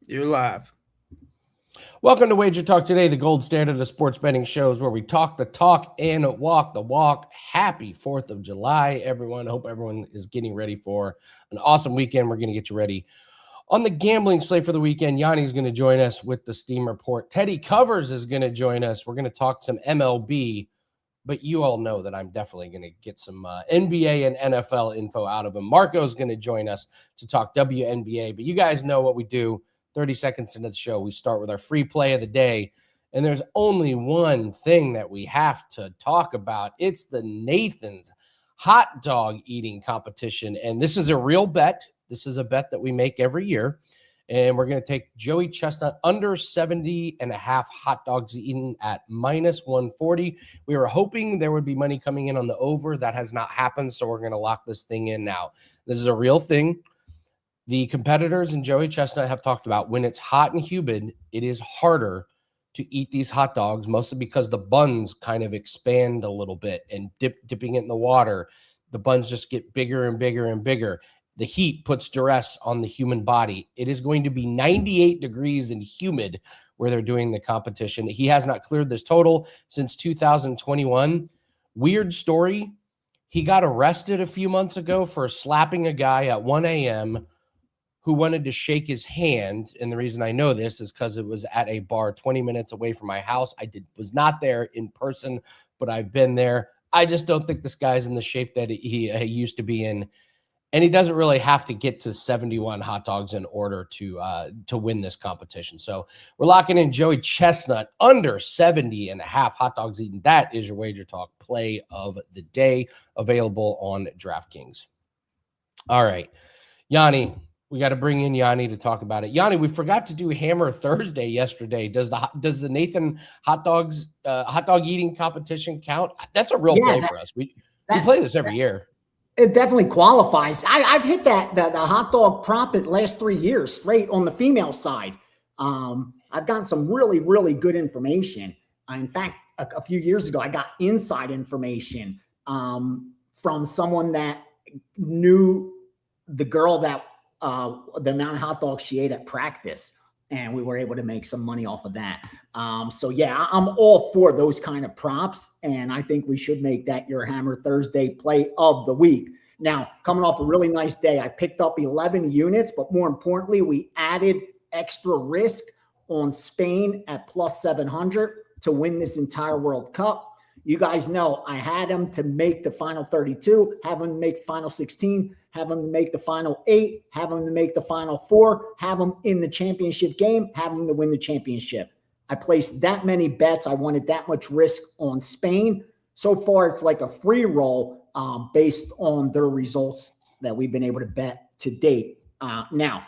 You're live. Welcome to WagerTalk Today, the gold standard of sports betting shows where we talk the talk and walk the walk. Happy 4th of July, everyone. Hope everyone is getting ready for an awesome weekend. We're going to get you ready on the gambling slate for the weekend. Gianni's going to join us with the Steam report. Teddy Covers is going to join us. We're going to talk some MLB, but you all know that I'm definitely going to get some NBA and NFL info out of him. Marco's going to join us to talk WNBA, but you guys know what we do. 30 seconds into the show, we start with our free play of the day. And there's only one thing that we have to talk about. It's the Nathan's hot dog eating competition. And this is a real bet. This is a bet that we make every year. And we're going to take Joey Chestnut under 70.5 hot dogs eaten at minus 140. We were hoping there would be money coming in on the over. That has not happened. So we're going to lock this thing in now. This is a real thing. The competitors and Joey Chestnut have talked about when it's hot and humid, it is harder to eat these hot dogs, mostly because the buns kind of expand a little bit, and dipping it in the water, the buns just get bigger and bigger and bigger. The heat puts duress on the human body. It is going to be 98 degrees and humid where they're doing the competition. He has not cleared this total since 2021. Weird story. He got arrested a few months ago for slapping a guy at 1 a.m. who wanted to shake his hand. And the reason I know this is because it was at a bar 20 minutes away from my house. I was not there in person, but I've been there. I just don't think this guy's in the shape that he used to be in. And he doesn't really have to get to 71 hot dogs in order to win this competition. So we're locking in Joey Chestnut under 70.5 hot dogs eaten. That is your Wager Talk play of the day, available on DraftKings. All right, Gianni. We got to bring in Gianni to talk about it. Gianni, we forgot to do Hammer Thursday yesterday. Does the Nathan hot dog eating competition count? That's a real play for us. We play this every year. It definitely qualifies. I've hit the hot dog prop the last 3 years straight on the female side. I've gotten some really, really good information. In fact, a few years ago, I got inside information from someone that knew the girl that the amount of hot dogs she ate at practice, and we were able to make some money off of that. So yeah, I'm all for those kind of props, and I think we should make that your Hammer Thursday play of the week. Now, coming off a really nice day, I picked up 11 units, but more importantly, we added extra risk on Spain at plus 700 to win this entire World Cup. You guys know I had them to make the final 32, have them make the final 16, have them to make the final 8, have them to make the final 4, have them in the championship game, have them to win the championship. I placed that many bets. I wanted that much risk on Spain. So far, it's like a free roll based on their results that we've been able to bet to date. Now,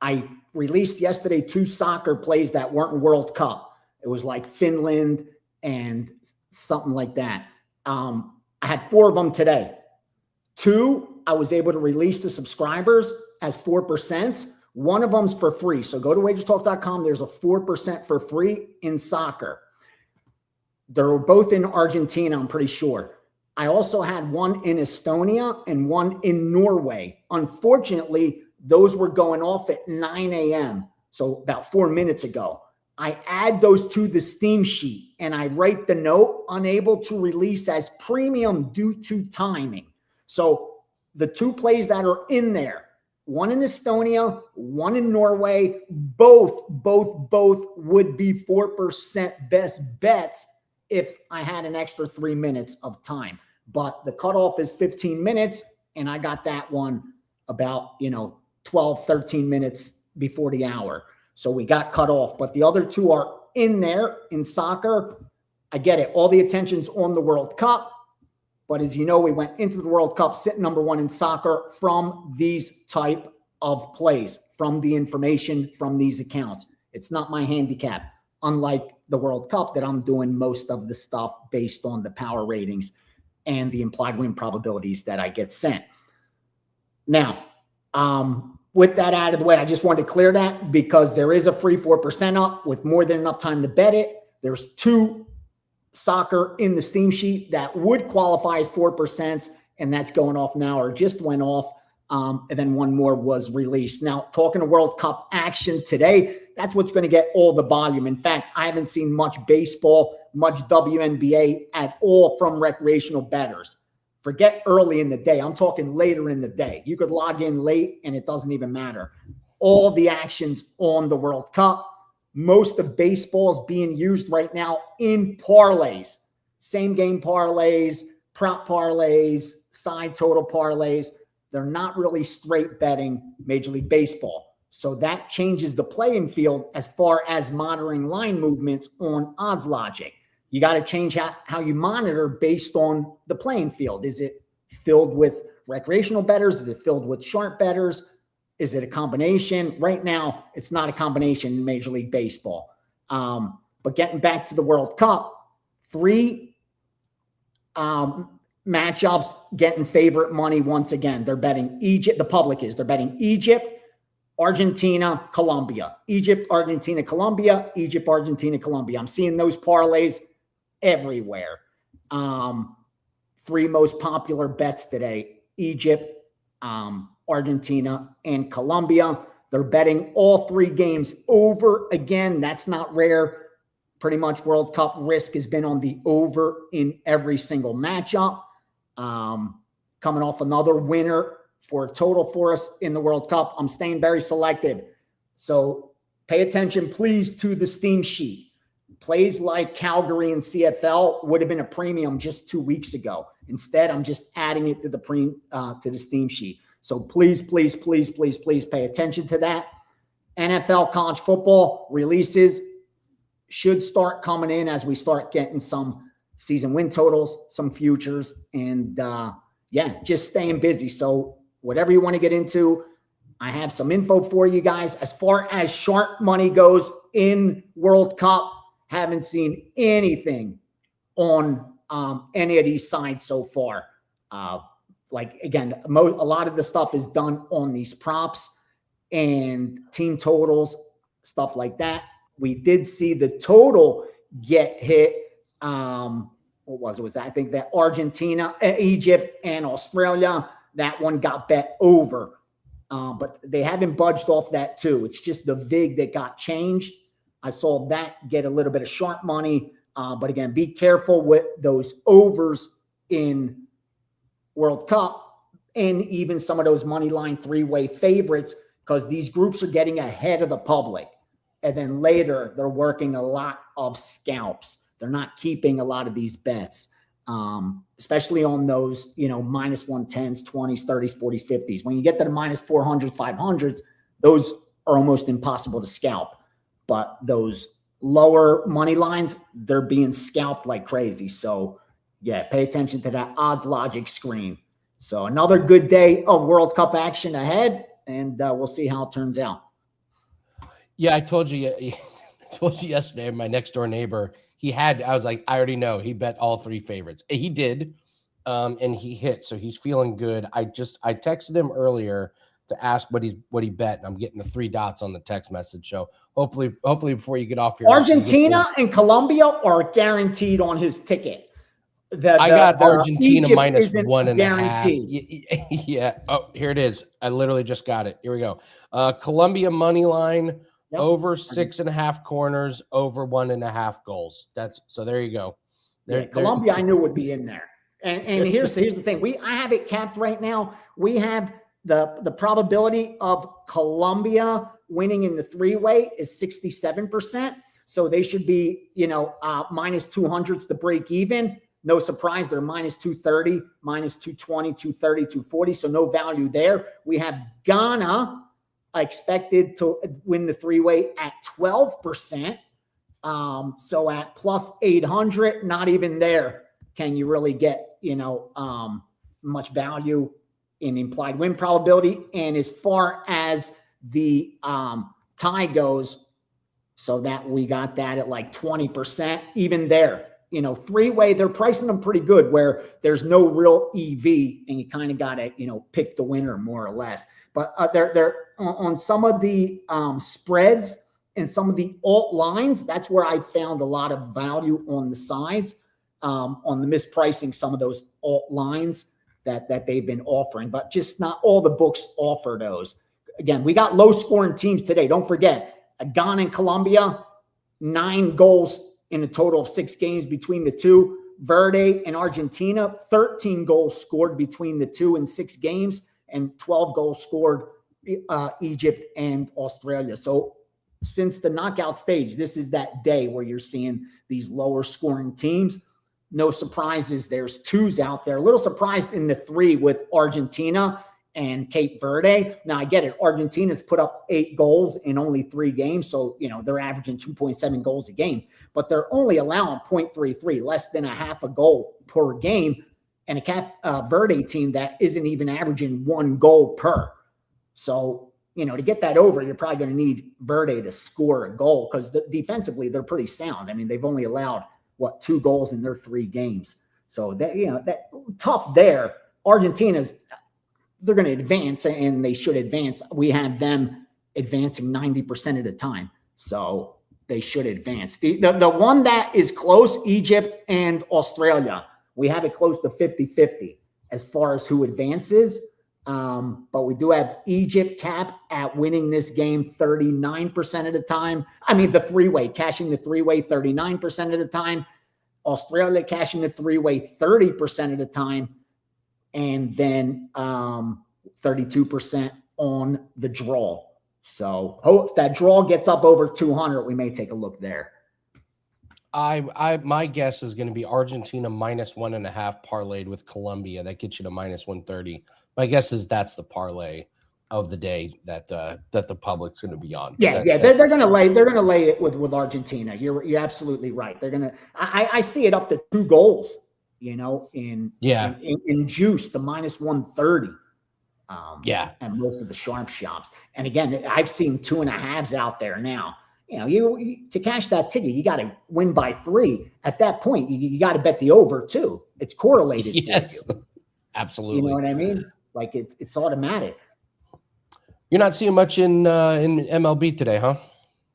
I released yesterday 2 soccer plays that weren't in World Cup. It was like Finland and something like that. I had 4 of them today. 2, I was able to release to subscribers as 4%. One of them's for free. So go to wagertalk.com. There's a 4% for free in soccer. They're both in Argentina, I'm pretty sure. I also had one in Estonia and one in Norway. Unfortunately, those were going off at 9 a.m. So about 4 minutes ago. I add those to the Steam sheet and I write the note, unable to release as premium due to timing. So the 2 plays that are in there, one in Estonia, one in Norway, both would be 4% best bets if I had an extra 3 minutes of time. But the cutoff is 15 minutes, and I got that one about, 12, 13 minutes before the hour. So we got cut off, but the other 2 are in there in soccer. I get it. All the attention's on the World Cup. But as you know, we went into the World Cup sitting number 1 in soccer from these type of plays, from the information from these accounts. It's not my handicap, unlike the World Cup that I'm doing most of the stuff based on the power ratings and the implied win probabilities that I get sent. Now, with that out of the way, I just wanted to clear that because there is a free 4% up with more than enough time to bet it. There's 2 soccer in the Steam sheet that would qualify as 4%, and that's going off now or just went off. And then one more was released. Now, talking to World Cup action today, that's what's going to get all the volume. In fact, I haven't seen much baseball, much WNBA at all from recreational bettors. Forget early in the day. I'm talking later in the day. You could log in late and it doesn't even matter. All the action's on the World Cup. Most of baseball is being used right now in parlays, same game parlays, prop parlays, side total parlays. They're not really straight betting Major League Baseball. So that changes the playing field as far as monitoring line movements on odds logic. You got to change how you monitor based on the playing field. Is it filled with recreational bettors? Is it filled with sharp bettors? Is it a combination? Right now, it's not a combination in Major League Baseball. But getting back to the World Cup, 3 matchups getting favorite money once again. They're betting Egypt. The public is. They're betting Egypt, Argentina, Colombia. Egypt, Argentina, Colombia. Egypt, Argentina, Colombia. I'm seeing those parlays everywhere. 3 most popular bets today: Egypt, Argentina, and Colombia. They're betting all 3 games over. Again, that's not rare. Pretty much World Cup risk has been on the over in every single matchup. Coming off another winner for a total for us in the World Cup. I'm staying very selective. So pay attention, please, to the Steam sheet. Plays like Calgary and CFL would have been a premium just 2 weeks ago. Instead, I'm just adding it to the Steam sheet. So please, please, please, please, please pay attention to that. NFL college football releases should start coming in as we start getting some season win totals, some futures, and just staying busy. So whatever you want to get into, I have some info for you guys. As far as sharp money goes in World Cup, haven't seen anything on any of these sides so far. Like, again, a lot of the stuff is done on these props and team totals, stuff like that. We did see the total get hit. What was it? Was that, I think, that Argentina, Egypt, and Australia, that one got bet over. But they haven't budged off that too. It's just the VIG that got changed. I saw that get a little bit of sharp money. But again, be careful with those overs in World Cup and even some of those money line 3-way favorites, because these groups are getting ahead of the public. And then later, they're working a lot of scalps. They're not keeping a lot of these bets, especially on those, minus 110s, 20s, 30s, 40s, 50s. When you get to the minus 400s, 500s, those are almost impossible to scalp. But those lower money lines, they're being scalped like crazy. So, yeah, pay attention to that odds logic screen. So another good day of World Cup action ahead, and we'll see how it turns out. Yeah, I told you yesterday, my next door neighbor, I was like, I already know he bet all 3 favorites. He did, and he hit. So he's feeling good. I texted him earlier to ask what he bet. And I'm getting the 3 dots on the text message. So hopefully before you get off here, Argentina and Colombia are guaranteed on his ticket. I got Argentina Egypt minus isn't 1.5. Yeah. Oh, here it is. I literally just got it. Here we go. Colombia money line. Yep. Over 6.5 corners, over 1.5 goals. So there you go. Colombia I knew would be in there. And here's the thing. I have it capped right now. We have the probability of Colombia winning in the 3-way is 67%. So they should be, minus 200s to break even. No surprise, they're minus 230, minus 220, 230, 240. So no value there. We have Ghana expected to win the 3-way at 12%. So at plus 800, not even there can you really get, much value in implied win probability. And as far as the tie goes, so that we got that at like 20%, even there, 3-way, they're pricing them pretty good where there's no real EV and you kind of got to, pick the winner more or less. But they're on some of the spreads and some of the alt lines. That's where I found a lot of value on the sides, on the mispricing some of those alt lines that they've been offering, but just not all the books offer those. Again, we got low scoring teams today. Don't forget, Ghana and Colombia, 9 goals in a total of 6 games between the two. Verde and Argentina, 13 goals scored between the two in 6 games, and 12 goals scored Egypt and Australia. So since the knockout stage, this is that day where you're seeing these lower scoring teams. No surprises. There's 2s out there. A little surprised in the 3 with Argentina and Cape Verde. Now, I get it. Argentina's put up 8 goals in only 3 games. So, they're averaging 2.7 goals a game, but they're only allowing 0.33, less than a half a goal per game. And a Cape Verde team that isn't even averaging 1 goal per. So, to get that over, you're probably going to need Verde to score a goal, because defensively, they're pretty sound. I mean, they've only allowed, 2 goals in their 3 games. So that tough there. Argentina's, they're going to advance, and they should advance. We have them advancing 90% of the time. So they should advance. The one that is close, Egypt and Australia, we have it close to 50-50 as far as who advances. But we do have Egypt capped at winning this game 39% of the time. I mean, the 3-way, cashing the 3-way 39% of the time. Australia cashing the 3-way 30% of the time. And then 32% on the draw. So if that draw gets up over 200, we may take a look there. My guess is going to be Argentina -1.5 parlayed with Colombia. That gets you to -130. My guess is that's the parlay of the day that the public's going to be on. They're going to lay it with Argentina. You're absolutely right. They're going to. I see it up to 2 goals. In juice, the -130. And most of the sharp shops. And again, I've seen 2.5s out there now. You to cash that ticket, you got to win by 3. At that point, you got to bet the over too. It's correlated. Yes, for you. Absolutely. You know what I mean? Like it's automatic. You're not seeing much in MLB today, huh?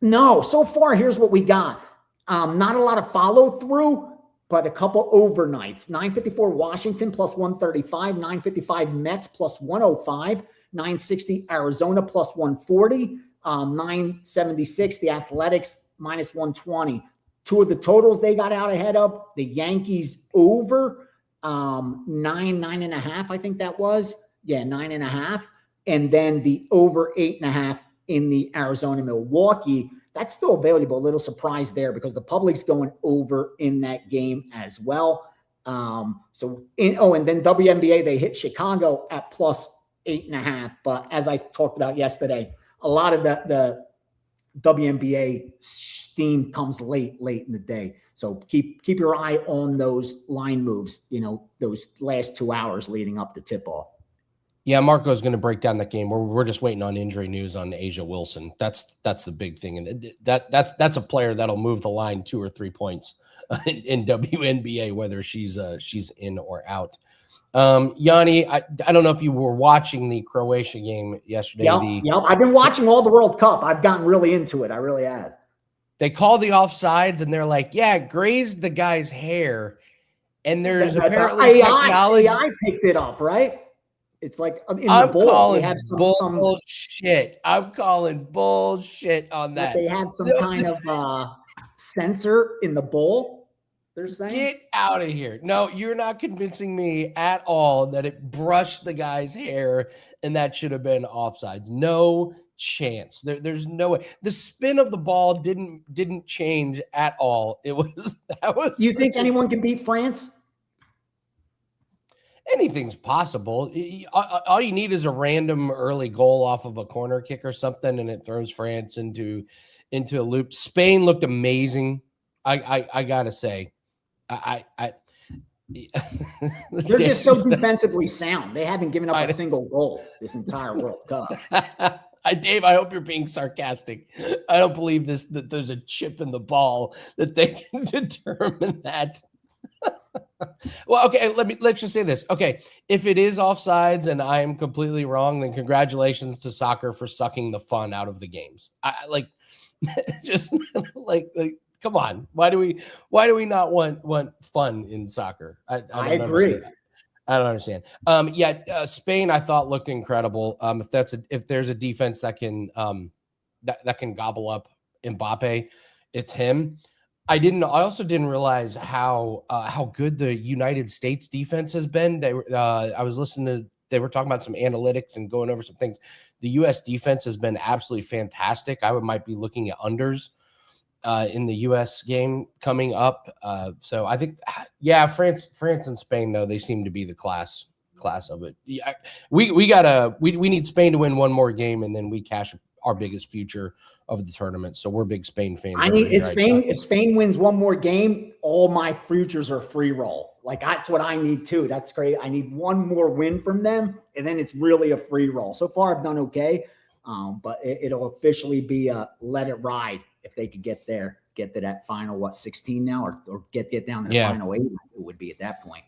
No. So far, here's what we got. Not a lot of follow through, but a couple overnights. 954 Washington plus 135, 955 Mets plus 105, 960 Arizona plus 140, 976 the Athletics minus 120. 2 of the totals they got out ahead of, the Yankees over 9.5, I think that was. Yeah, 9.5. And then the over 8.5 in the Arizona Milwaukee. That's still available. A little surprise there because the public's going over in that game as well. And then WNBA, they hit Chicago at plus 8.5. But as I talked about yesterday, a lot of the WNBA steam comes late in the day. So keep your eye on those line moves, those last 2 hours leading up to tip-off. Yeah, Marco's going to break down that game. We're just waiting on injury news on Asia Wilson. That's the big thing, and that's a player that'll move the line 2 or 3 points in WNBA, whether she's in or out. Gianni, I don't know if you were watching the Croatia game yesterday. Yep. I've been watching all the World Cup. I've gotten really into it. I really have. They call the offsides, and they're like, "Yeah, it grazed the guy's hair," and there's apparently technology. AI picked it up, right? It's like in I'm the bowl. calling they have bullshit. I'm calling bullshit on that. They had some kind of sensor in the bowl. They're saying, get out of here. No, you're not convincing me at all that it brushed the guy's hair and that should have been offsides. No chance. There's no way. The spin of the ball didn't change at all. That was. You think anyone can beat France? Anything's possible. All you need is a random early goal off of a corner kick or something, and it throws France into a loop. Spain looked amazing. I gotta say, they're just so defensively sound. They haven't given up a single goal this entire World Cup. Dave, I hope you're being sarcastic. I don't believe that there's a chip in the ball that they can determine that. Well, okay, let's just say this. Okay, if it is offsides and I am completely wrong, then congratulations to soccer for sucking the fun out of the games. Come on. Why do we not want fun in soccer? I agree. I don't understand. Spain I thought looked incredible. If there's a defense that can that can gobble up Mbappe, it's him. I also didn't realize how good the United States defense has been. I was listening to, they were talking about some analytics and going over some things. The U.S. defense has been absolutely fantastic. Might be looking at unders in the U.S. game coming up. So I think, France and Spain, though, they seem to be the class of it. Yeah, we need Spain to win one more game, and then we cash our biggest future of the tournament. So we're big Spain fans. If Spain wins one more game, all my futures are free roll. Like, that's what I need too. That's great. I need one more win from them, and then it's really a free roll. So far, I've done okay, but it'll officially be a let it ride if they could get to that final 16 now, or get down to the final 8. It would be at that point.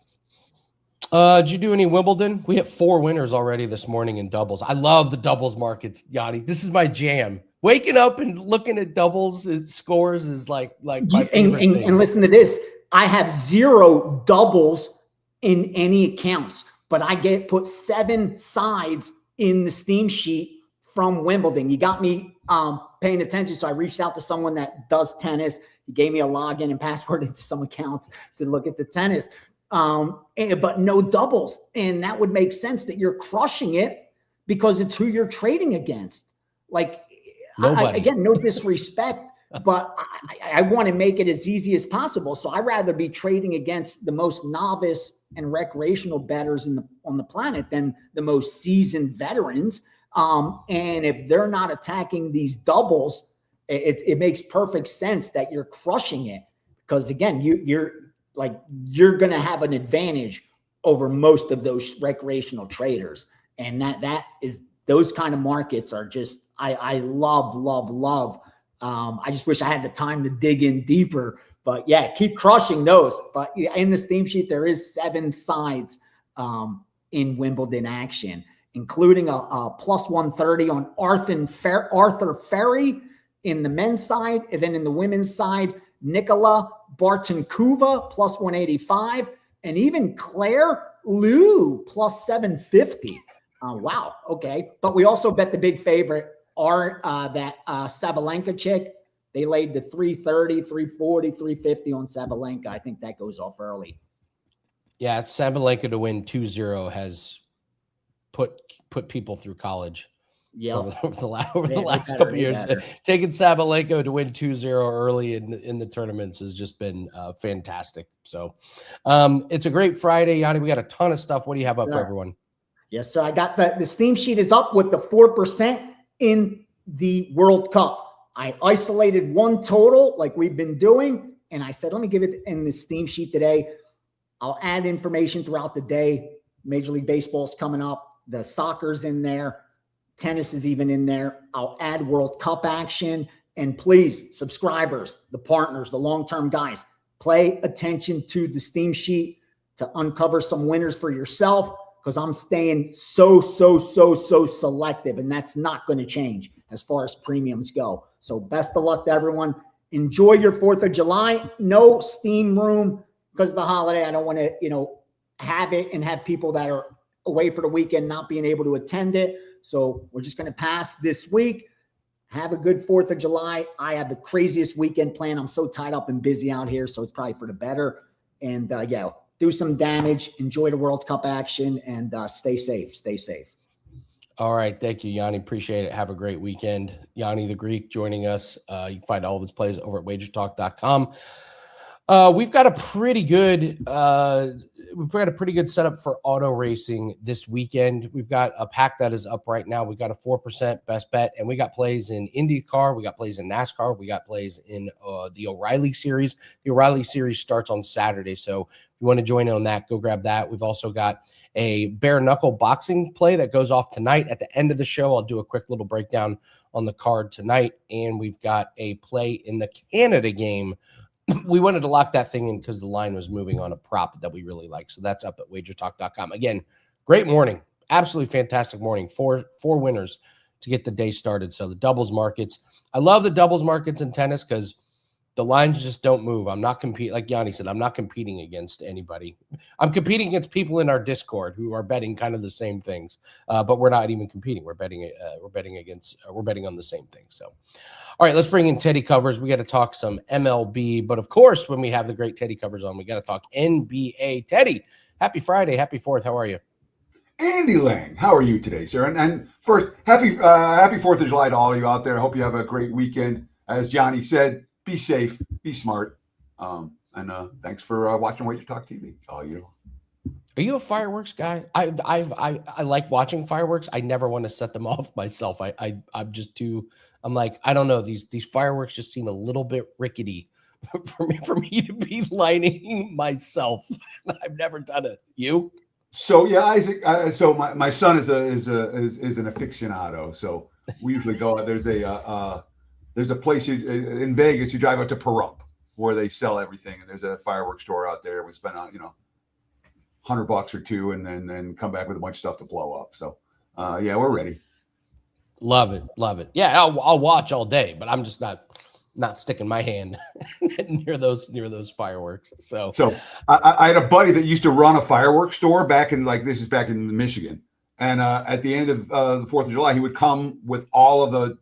Did you do any Wimbledon? We have 4 winners already this morning in doubles. I love the doubles markets, Gianni. This is my jam. Waking up and looking at doubles scores is like my favorite thing. And listen to this. I have 0 doubles in any accounts, but I put 7 sides in the Steam sheet from Wimbledon. You got me paying attention, so I reached out to someone that does tennis. He gave me a login and password into some accounts to look at the tennis. But no doubles. And that would make sense that you're crushing it because it's who you're trading against. Like, again, no disrespect, but I want to make it as easy as possible. So I'd rather be trading against the most novice and recreational bettors on the planet than the most seasoned veterans. And if they're not attacking these doubles, it makes perfect sense that you're crushing it, because again, you're going to have an advantage over most of those recreational traders. And that is, those kind of markets are just, I love. I just wish I had the time to dig in deeper, but yeah, keep crushing those. But in the Steam sheet, there is 7 sides in Wimbledon action, including a plus 130 on Arthur Ferry in the men's side. And then in the women's side, Nikola Bartonkuva plus 185, and even Claire Liu plus 750. Wow. Okay. But we also bet the big favorite that Sabalenka chick. They laid the 330, 340, 350 on Sabalenka. I think that goes off early. Yeah, Sabalenka to win 2-0 has put people through college. Yeah, over the last couple of years, taking Sabalenka to win 2-0 early in the tournaments has just been fantastic. So it's a great Friday, Gianni. We got a ton of stuff. What do you have up for everyone? Yes, so I got the Steam sheet is up with the 4% in the World Cup. I isolated one total like we've been doing, and I said, let me give it in the Steam sheet today. I'll add information throughout the day. Major League Baseball's coming up. The soccer's in there. Tennis is even in there. I'll add World Cup action. And please, subscribers, the partners, the long-term guys, pay attention to the Steam sheet to uncover some winners for yourself, because I'm staying so selective, and that's not going to change as far as premiums go. So best of luck to everyone. Enjoy your 4th of July. No Steam room because of the holiday. I don't want to, have it and have people that are away for the weekend not being able to attend it. So we're just going to pass this week. Have a good 4th of July. I have the craziest weekend plan. I'm so tied up and busy out here, so it's probably for the better. And do some damage. Enjoy the World Cup action, and stay safe. Stay safe. All right. Thank you, Gianni. Appreciate it. Have a great weekend. Gianni the Greek joining us. You can find all of his plays over at WagerTalk.com. We've got a pretty good setup for auto racing this weekend. We've got a pack that is up right now. We've got a 4% best bet, and we got plays in IndyCar. We got plays in NASCAR. We got plays in the O'Reilly series. The O'Reilly series starts on Saturday. So if you want to join in on that, go grab that. We've also got a bare knuckle boxing play that goes off tonight. At the end of the show, I'll do a quick little breakdown on the card tonight. And we've got a play in the Canada game. We wanted to lock that thing in because the line was moving on a prop that we really like. So that's up at WagerTalk.com. Again, great morning. Absolutely fantastic morning. Four winners to get the day started. So the doubles markets. I love the doubles markets in tennis because The lines just don't move. I'm not competing. Like Gianni said, I'm not competing against anybody. I'm competing against people in our Discord who are betting kind of the same things, but we're not even competing. We're betting on the same thing. So, all right, let's bring in Teddy Covers. We got to talk some MLB, but of course, when we have the great Teddy Covers on, we got to talk NBA. Teddy, happy Friday, happy 4th. How are you? Andy Lang, how are you today, sir? And first, happy 4th of July to all of you out there. I hope you have a great weekend. As Gianni said, be safe, be smart, and thanks for watching WagerTalk TV all year long. Are you a fireworks guy? I like watching fireworks. I never want to set them off myself. I'm just too. I'm like, I don't know. These fireworks just seem a little bit rickety for me to be lighting myself. I've never done it. You? So yeah, Isaac. So my son is an aficionado. So we usually go. There's a place in Vegas. You drive out to Pahrump where they sell everything, and there's a fireworks store out there. We spend on $100 or $2, and then come back with a bunch of stuff to blow up. So yeah, we're ready. Love it. Yeah, I'll watch all day, but I'm just not sticking my hand near those fireworks. So I had a buddy that used to run a fireworks store back in Michigan, and at the end of the 4th of July, he would come with all of the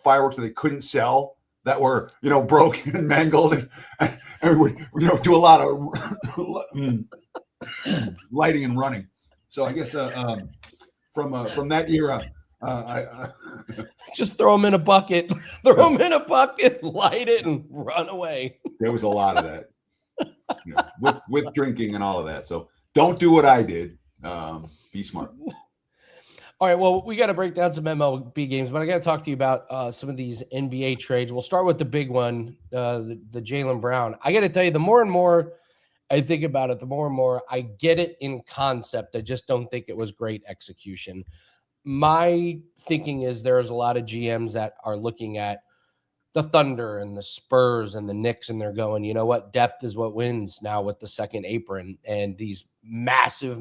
fireworks that they couldn't sell that were broken and mangled, and we would do a lot of lighting and running. So I guess from that era, I just throw them in a bucket, light it, and run away. There was a lot of that, with drinking and all of that. So don't do what I did. Be smart. All right, well, we got to break down some MLB games, but I got to talk to you about some of these NBA trades. We'll start with the big one, the Jaylen Brown. I got to tell you, the more and more I think about it, the more and more I get it in concept. I just don't think it was great execution. My thinking is there's a lot of GMs that are looking at the Thunder and the Spurs and the Knicks, and they're going, you know what? Depth is what wins now with the second apron, and these massive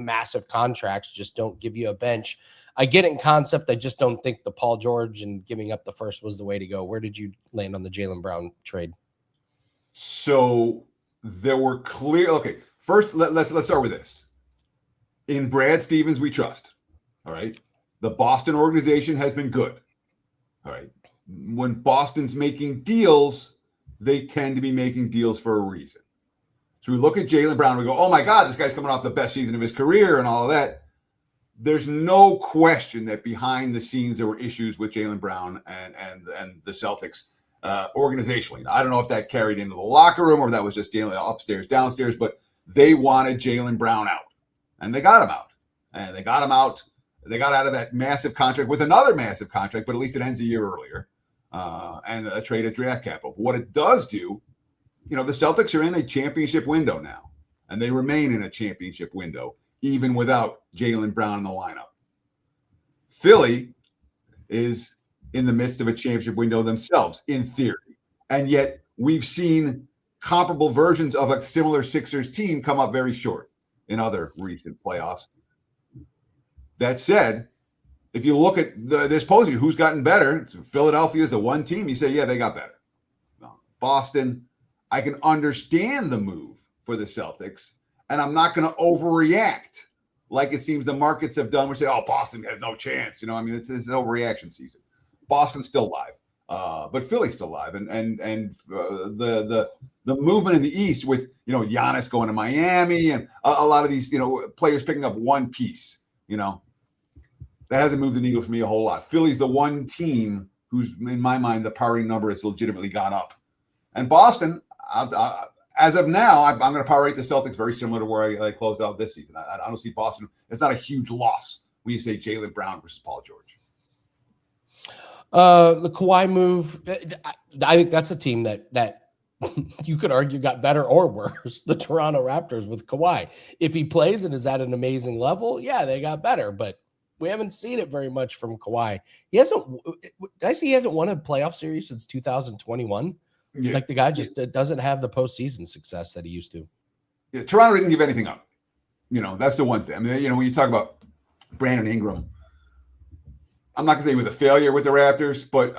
contracts just don't give you a bench. I get it in concept. I just don't think the Paul George and giving up the first was the way to go. Where did you land on the Jaylen Brown trade? So there were clear. Okay, first let's start with this. In Brad Stevens, we trust. All right, the Boston organization has been good. All right, when Boston's making deals, they tend to be making deals for a reason. So we look at Jaylen Brown and we go, oh my God, this guy's coming off the best season of his career and all of that. There's no question that behind the scenes there were issues with Jaylen Brown and the Celtics organizationally. Now, I don't know if that carried into the locker room or that was just Jaylen upstairs, downstairs, but they wanted Jaylen Brown out, and they got him out. And they got him out. They got out of that massive contract with another massive contract, but at least it ends a year earlier, and a trade at draft capital. But what it does do, the Celtics are in a championship window now, and they remain in a championship window, even without Jaylen Brown in the lineup. Philly is in the midst of a championship window themselves, in theory. And yet we've seen comparable versions of a similar Sixers team come up very short in other recent playoffs. That said, if you look at this posing, who's gotten better? Philadelphia is the one team. You say, yeah, they got better. No. Boston, I can understand the move for the Celtics, and I'm not going to overreact like it seems the markets have done. We say, oh, Boston has no chance. It's an overreaction season. Boston's still live, but Philly's still live. And the movement in the East with, Giannis going to Miami and a lot of these, players picking up one piece, that hasn't moved the needle for me a whole lot. Philly's the one team who's, in my mind, the powering number has legitimately gone up. And Boston, as of now, I'm going to power rate the Celtics very similar to where I closed out this season. I don't see Boston. It's not a huge loss when you say Jaylen Brown versus Paul George. The Kawhi move, I think that's a team that you could argue got better or worse. The Toronto Raptors with Kawhi. If he plays and is at an amazing level, yeah, they got better, but we haven't seen it very much from Kawhi. He hasn't won a playoff series since 2021. Yeah. Like the guy just doesn't have the postseason success that he used to. Yeah, Toronto didn't give anything up. That's the one thing. I mean, when you talk about Brandon Ingram, I'm not going to say he was a failure with the Raptors, but,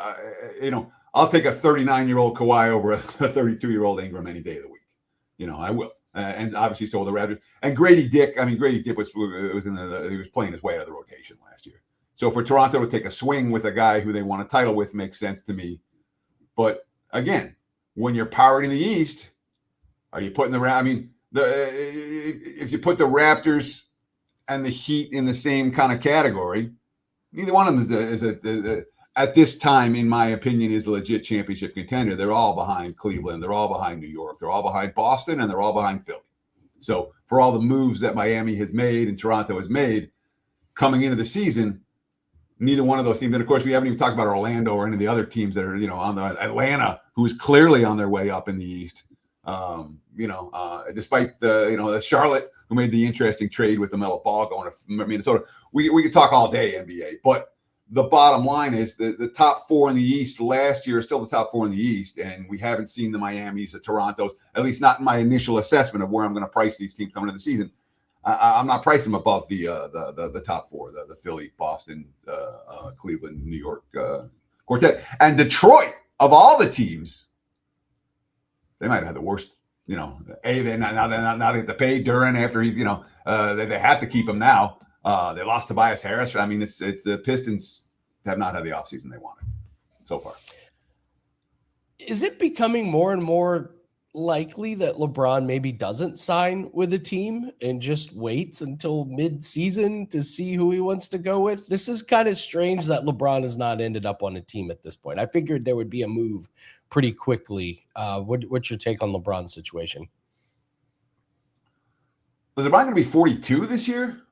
I'll take a 39-year-old Kawhi over a 32-year-old Ingram any day of the week. I will. And obviously, so will the Raptors. And Grady Dick. I mean, Grady Dick was he was playing his way out of the rotation last year. So for Toronto to take a swing with a guy who they won a title with makes sense to me. But again, when you're powering the East, are you putting if you put the Raptors and the Heat in the same kind of category, neither one of them is at this time, in my opinion, is a legit championship contender. They're all behind Cleveland. They're all behind New York. They're all behind Boston, and they're all behind Philly. So for all the moves that Miami has made and Toronto has made coming into the season, neither one of those teams. And of course, we haven't even talked about Orlando or any of the other teams that are, on the Atlanta, who is clearly on their way up in the East. Despite the Charlotte, who made the interesting trade with the LaMelo Ball going to Minnesota. We could talk all day NBA, but the bottom line is the top four in the East last year are still the top four in the East, and we haven't seen the Miamis, the Torontos, at least not in my initial assessment of where I'm going to price these teams coming into the season. I'm not pricing them above the top four, the Philly, Boston, Cleveland, New York quartet, and Detroit. Of all the teams, they might have had the worst. Now they have to pay Duran after he's. They have to keep him now. They lost Tobias Harris. I mean, it's the Pistons have not had the offseason they wanted so far. Is it becoming more and more likely that LeBron maybe doesn't sign with a team and just waits until mid-season to see who he wants to go with? This is kind of strange that LeBron has not ended up on a team at this point. I figured there would be a move pretty quickly. What's your take on LeBron's situation? Was LeBron going to be 42 this year?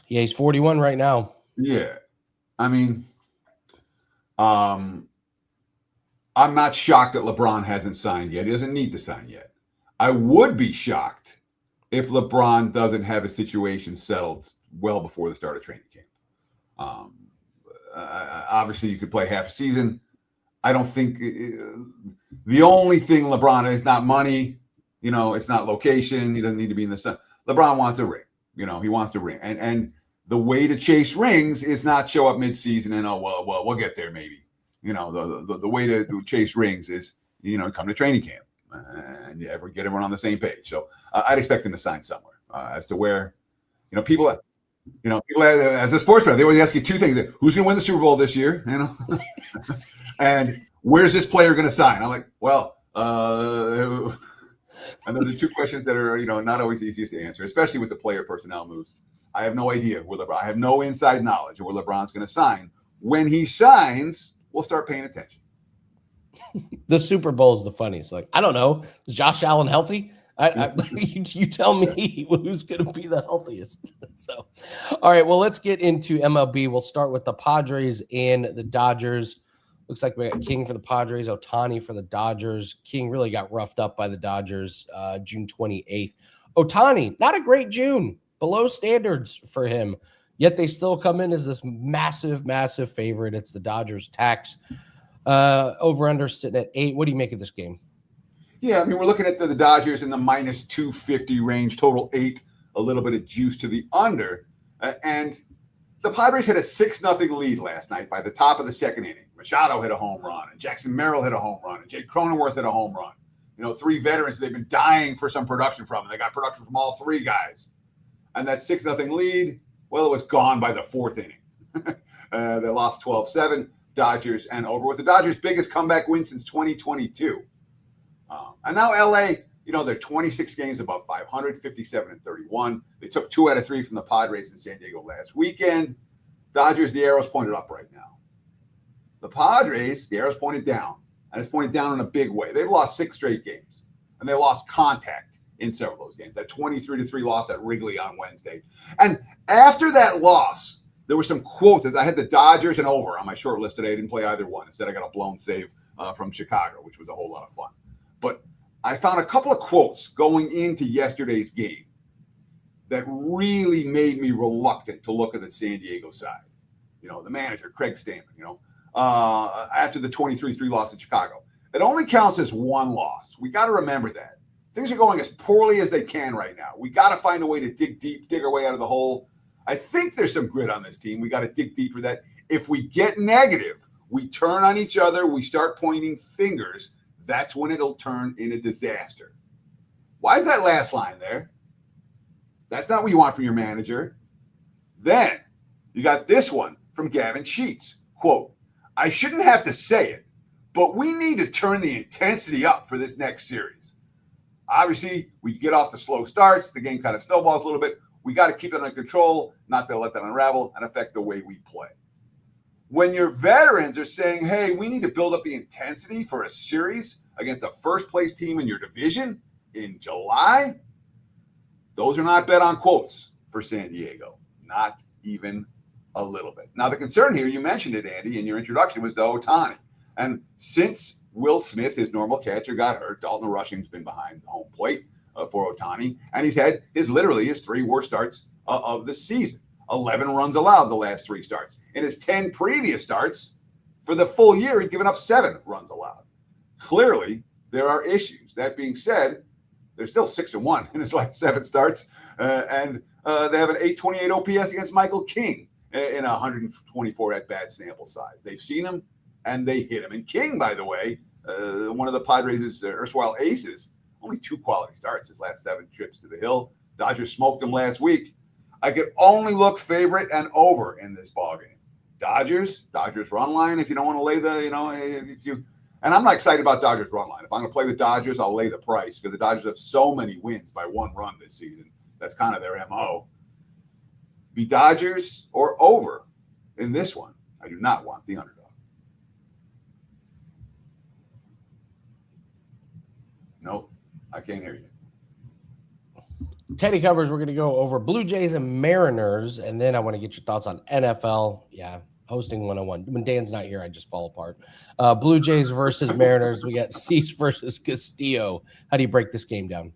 Yeah, he's 41 right now. Yeah. I mean, I'm not shocked that LeBron hasn't signed yet. He doesn't need to sign yet. I would be shocked if LeBron doesn't have a situation settled well before the start of training camp. Obviously, you could play half a season. I don't think the only thing LeBron is not money. It's not location. He doesn't need to be in the sun. LeBron wants a ring. He wants to ring. And the way to chase rings is not show up midseason and, we'll get there maybe. The way to chase rings is, come to training camp and get everyone on the same page. So I'd expect him to sign somewhere. As to where, people as a sports fan, they always ask you two things: who's going to win the Super Bowl this year, and where's this player going to sign? I'm like, well, and those are two questions that are not always the easiest to answer, especially with the player personnel moves. I have no idea where LeBron. I have no inside knowledge of where LeBron's going to sign. When he signs, we'll start paying attention. The Super Bowl is the funniest. Like, I don't know. Is Josh Allen healthy? You tell me who's going to be the healthiest. So, all right, well, let's get into MLB. We'll start with the Padres and the Dodgers. Looks like we got King for the Padres, Ohtani for the Dodgers. King really got roughed up by the Dodgers June 28th. Ohtani, not a great June, below standards for him. Yet they still come in as this massive, massive favorite. It's the Dodgers tax. Over-under sitting at 8. What do you make of this game? Yeah, I mean, we're looking at the Dodgers in the minus 250 range, total 8, a little bit of juice to the under. And the Padres had a 6-0 lead last night by the top of the second inning. Machado hit a home run, and Jackson Merrill hit a home run, and Jake Cronenworth hit a home run. 3 veterans they've been dying for some production from, and they got production from all 3 guys. And that 6-0 lead, well, it was gone by the 4th inning. They lost 12-7, Dodgers, and over with the Dodgers' biggest comeback win since 2022. And now LA, they're 26 games above 500, 57-31. They took 2 out of 3 from the Padres in San Diego last weekend. Dodgers, the arrow's pointed up right now. The Padres, the arrow's pointed down, and it's pointed down in a big way. They've lost 6 straight games, and they lost contact in several of those games. That 23-3 loss at Wrigley on Wednesday. And after that loss, there were some quotes. I had the Dodgers and over on my short list today. I didn't play either one. Instead, I got a blown save from Chicago, which was a whole lot of fun. But I found a couple of quotes going into yesterday's game that really made me reluctant to look at the San Diego side. The manager, Craig Stammen, after the 23-3 loss in Chicago. It only counts as 1 loss. We got to remember that. Things are going as poorly as they can right now. We got to find a way to dig deep, dig our way out of the hole. I think there's some grit on this team. We got to dig deep for that. If we get negative, we turn on each other, we start pointing fingers, that's when it'll turn in a disaster. Why is that last line there? That's not what you want from your manager. Then you got this one from Gavin Sheets. Quote, I shouldn't have to say it, but we need to turn the intensity up for this next series. Obviously, we get off to slow starts. The game kind of snowballs a little bit. We got to keep it under control, not to let that unravel and affect the way we play. When your veterans are saying, hey, we need to build up the intensity for a series against a first-place team in your division in July, those are not bet on quotes for San Diego. Not even a little bit. Now, the concern here, you mentioned it, Andy, in your introduction, was the Ohtani. And since Will Smith, his normal catcher, got hurt, Dalton Rushing's been behind the home plate for Ohtani, and he's had his 3 worst starts of the season. 11 runs allowed the last 3 starts. In his 10 previous starts for the full year, he'd given up 7 runs allowed. Clearly, there are issues. That being said, they're still 6-1 in his last 7 starts, and they have an 828 OPS against Michael King in a 124 at-bat sample size. They've seen him, and they hit him. And King, by the way, one of the Padres' erstwhile aces, only 2 quality starts his last 7 trips to the hill. Dodgers smoked him last week. I could only look favorite and over in this ballgame. Dodgers run line. If you don't want to lay and I'm not excited about Dodgers run line. If I'm going to play the Dodgers, I'll lay the price because the Dodgers have so many wins by 1 run this season. That's kind of their MO. Be Dodgers or over in this one. I do not want the underdog. Nope, I can't hear you. Teddy covers, we're going to go over Blue Jays and Mariners, and then I want to get your thoughts on NFL. Yeah, hosting 101. When Dan's not here, I just fall apart. Blue Jays versus Mariners. We got Cease versus Castillo. How do you break this game down?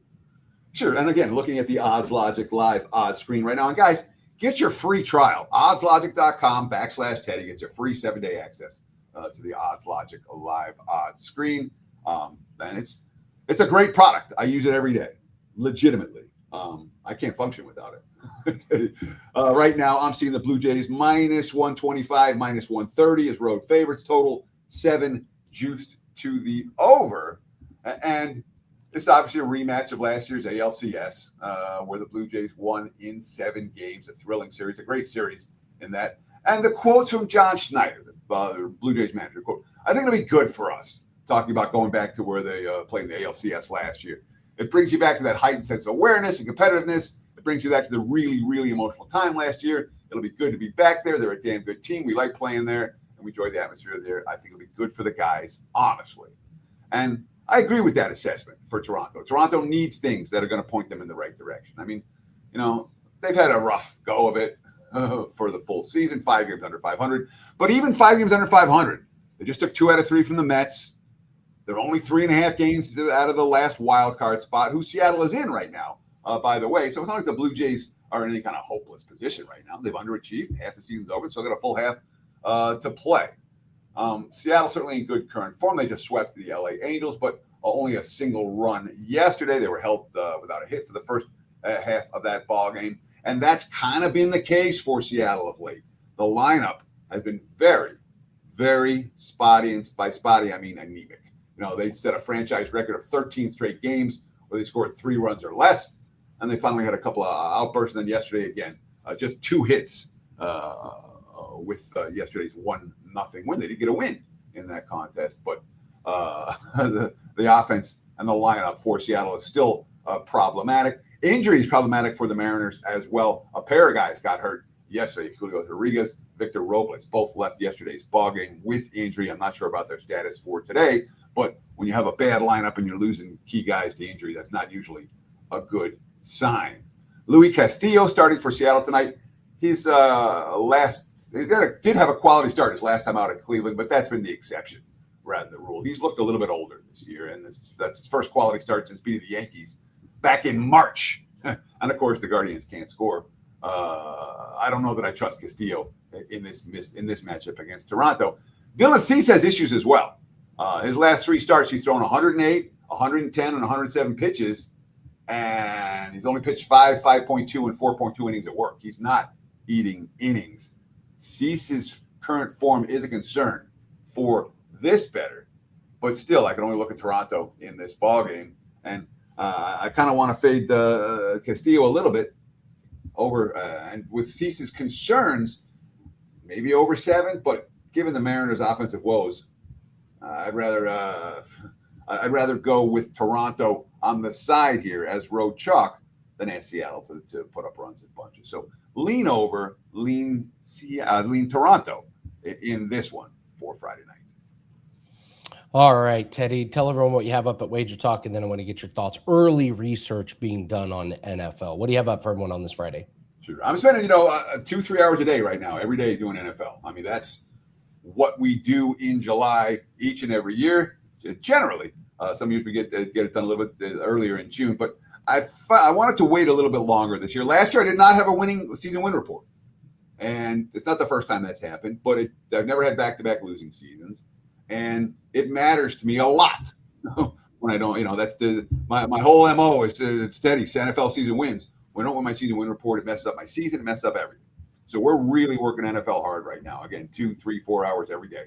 Sure, and again, looking at the Odds Logic live odds screen right now. And guys, get your free trial. oddslogic.com/Teddy. Get your free 7-day access to the Odds Logic live odds screen. And it's a great product. I use it every day, legitimately. I can't function without it. Right now, I'm seeing the Blue Jays -125, -130 as road favorites. Total 7 juiced to the over. And this is obviously a rematch of last year's ALCS, where the Blue Jays won in 7 games. A thrilling series, a great series in that. And the quotes from John Schneider, the Blue Jays manager, quote, I think it'll be good for us, talking about going back to where they played in the ALCS last year. It brings you back to that heightened sense of awareness and competitiveness. It brings you back to the really, really emotional time last year. It'll be good to be back there. They're a damn good team. We like playing there, and we enjoy the atmosphere there. I think it'll be good for the guys, honestly. And I agree with that assessment for Toronto. Toronto needs things that are going to point them in the right direction. I mean, they've had a rough go of it for the full season, 5 games under 500. But even 5 games under 500, they just took 2 out of 3 from the Mets. They're only 3.5 games out of the last wild card spot, who Seattle is in right now, by the way. So it's not like the Blue Jays are in any kind of hopeless position right now. They've underachieved. Half the season's over, so they've got a full half to play. Seattle certainly in good current form. They just swept the LA Angels, but only a single run yesterday. They were held without a hit for the first half of that ball game. And that's kind of been the case for Seattle of late. The lineup has been very, very spotty, and by spotty, I mean anemic. They set a franchise record of 13 straight games where they scored 3 runs or less, and they finally had a couple of outbursts. And then yesterday, again, just 2 hits with yesterday's 1-0 win. They did get a win in that contest, but the offense and the lineup for Seattle is still problematic. Injuries problematic for the Mariners as well. A pair of guys got hurt yesterday. Julio Rodriguez, Victor Robles, both left yesterday's ballgame with injury. I'm not sure about their status for today. But when you have a bad lineup and you're losing key guys to injury, that's not usually a good sign. Luis Castillo starting for Seattle tonight. He's did have a quality start his last time out at Cleveland, but that's been the exception rather than the rule. He's looked a little bit older this year, and that's his first quality start since beating the Yankees back in March. And, of course, the Guardians can't score. I don't know that I trust Castillo in this matchup against Toronto. Dylan Cease has issues as well. His last 3 starts, he's thrown 108, 110, and 107 pitches, and he's only pitched 5.2, and 4.2 innings at work. He's not eating innings. Cease's current form is a concern for this better. But still, I can only look at Toronto in this ball game, and I kind of want to fade Castillo a little bit over, and with Cease's concerns, maybe over 7. But given the Mariners' offensive woes, I'd rather go with Toronto on the side here as road chalk than at Seattle to put up runs in bunches. So lean Toronto in this one for Friday night. All right, Teddy, tell everyone what you have up at Wager Talk, and then I want to get your thoughts. Early research being done on the NFL. What do you have up for everyone on this Friday? Sure. I'm spending, 2-3 hours a day right now, every day doing NFL. I mean, that's what we do in July each and every year. Generally, some years we get it done a little bit earlier in June, but I wanted to wait a little bit longer this year. Last year, I did not have a season win report, and it's not the first time that's happened. But I've never had back-to-back losing seasons, and it matters to me a lot when I don't. That's my whole MO is steady NFL season wins. When I don't win my season win report, it messes up my season, it messes up everything. So we're really working NFL hard right now. Again, 2, 3, 4 hours every day.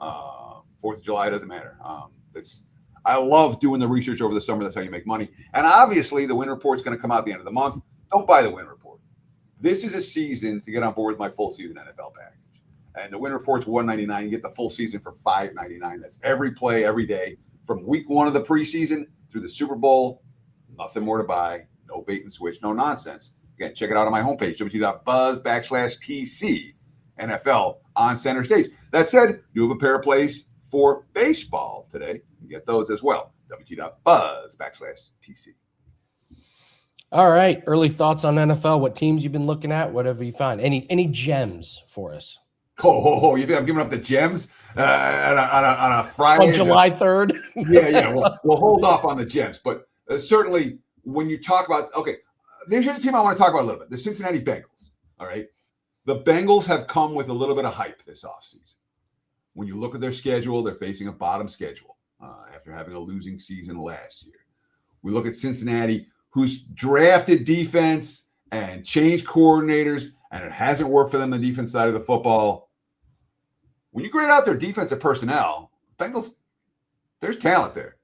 4th of July doesn't matter. I love doing the research over the summer. That's how you make money. And obviously, the win report's going to come out at the end of the month. Don't buy the win report. This is a season to get on board with my full season NFL package. And the win report's $199. You get the full season for $599. That's every play, every day, from week 1 of the preseason through the Super Bowl. Nothing more to buy. No bait and switch. No nonsense. Again, check it out on my homepage, www.buzz/TC NFL on center stage. That said, you have a pair of plays for baseball today. You get those as well. www.buzz/TC. All right. Early thoughts on NFL. What teams you've been looking at? Whatever you find. Any gems for us? Oh, you think I'm giving up the gems on a Friday? On July 3rd? Yeah. We'll hold off on the gems. But certainly when you talk about, okay, here's a team I want to talk about a little bit. The Cincinnati Bengals. All right. The Bengals have come with a little bit of hype this offseason. When you look at their schedule, they're facing a bottom schedule after having a losing season last year. We look at Cincinnati, who's drafted defense and changed coordinators, and it hasn't worked for them on the defense side of the football. When you grade out their defensive personnel, Bengals, there's talent there,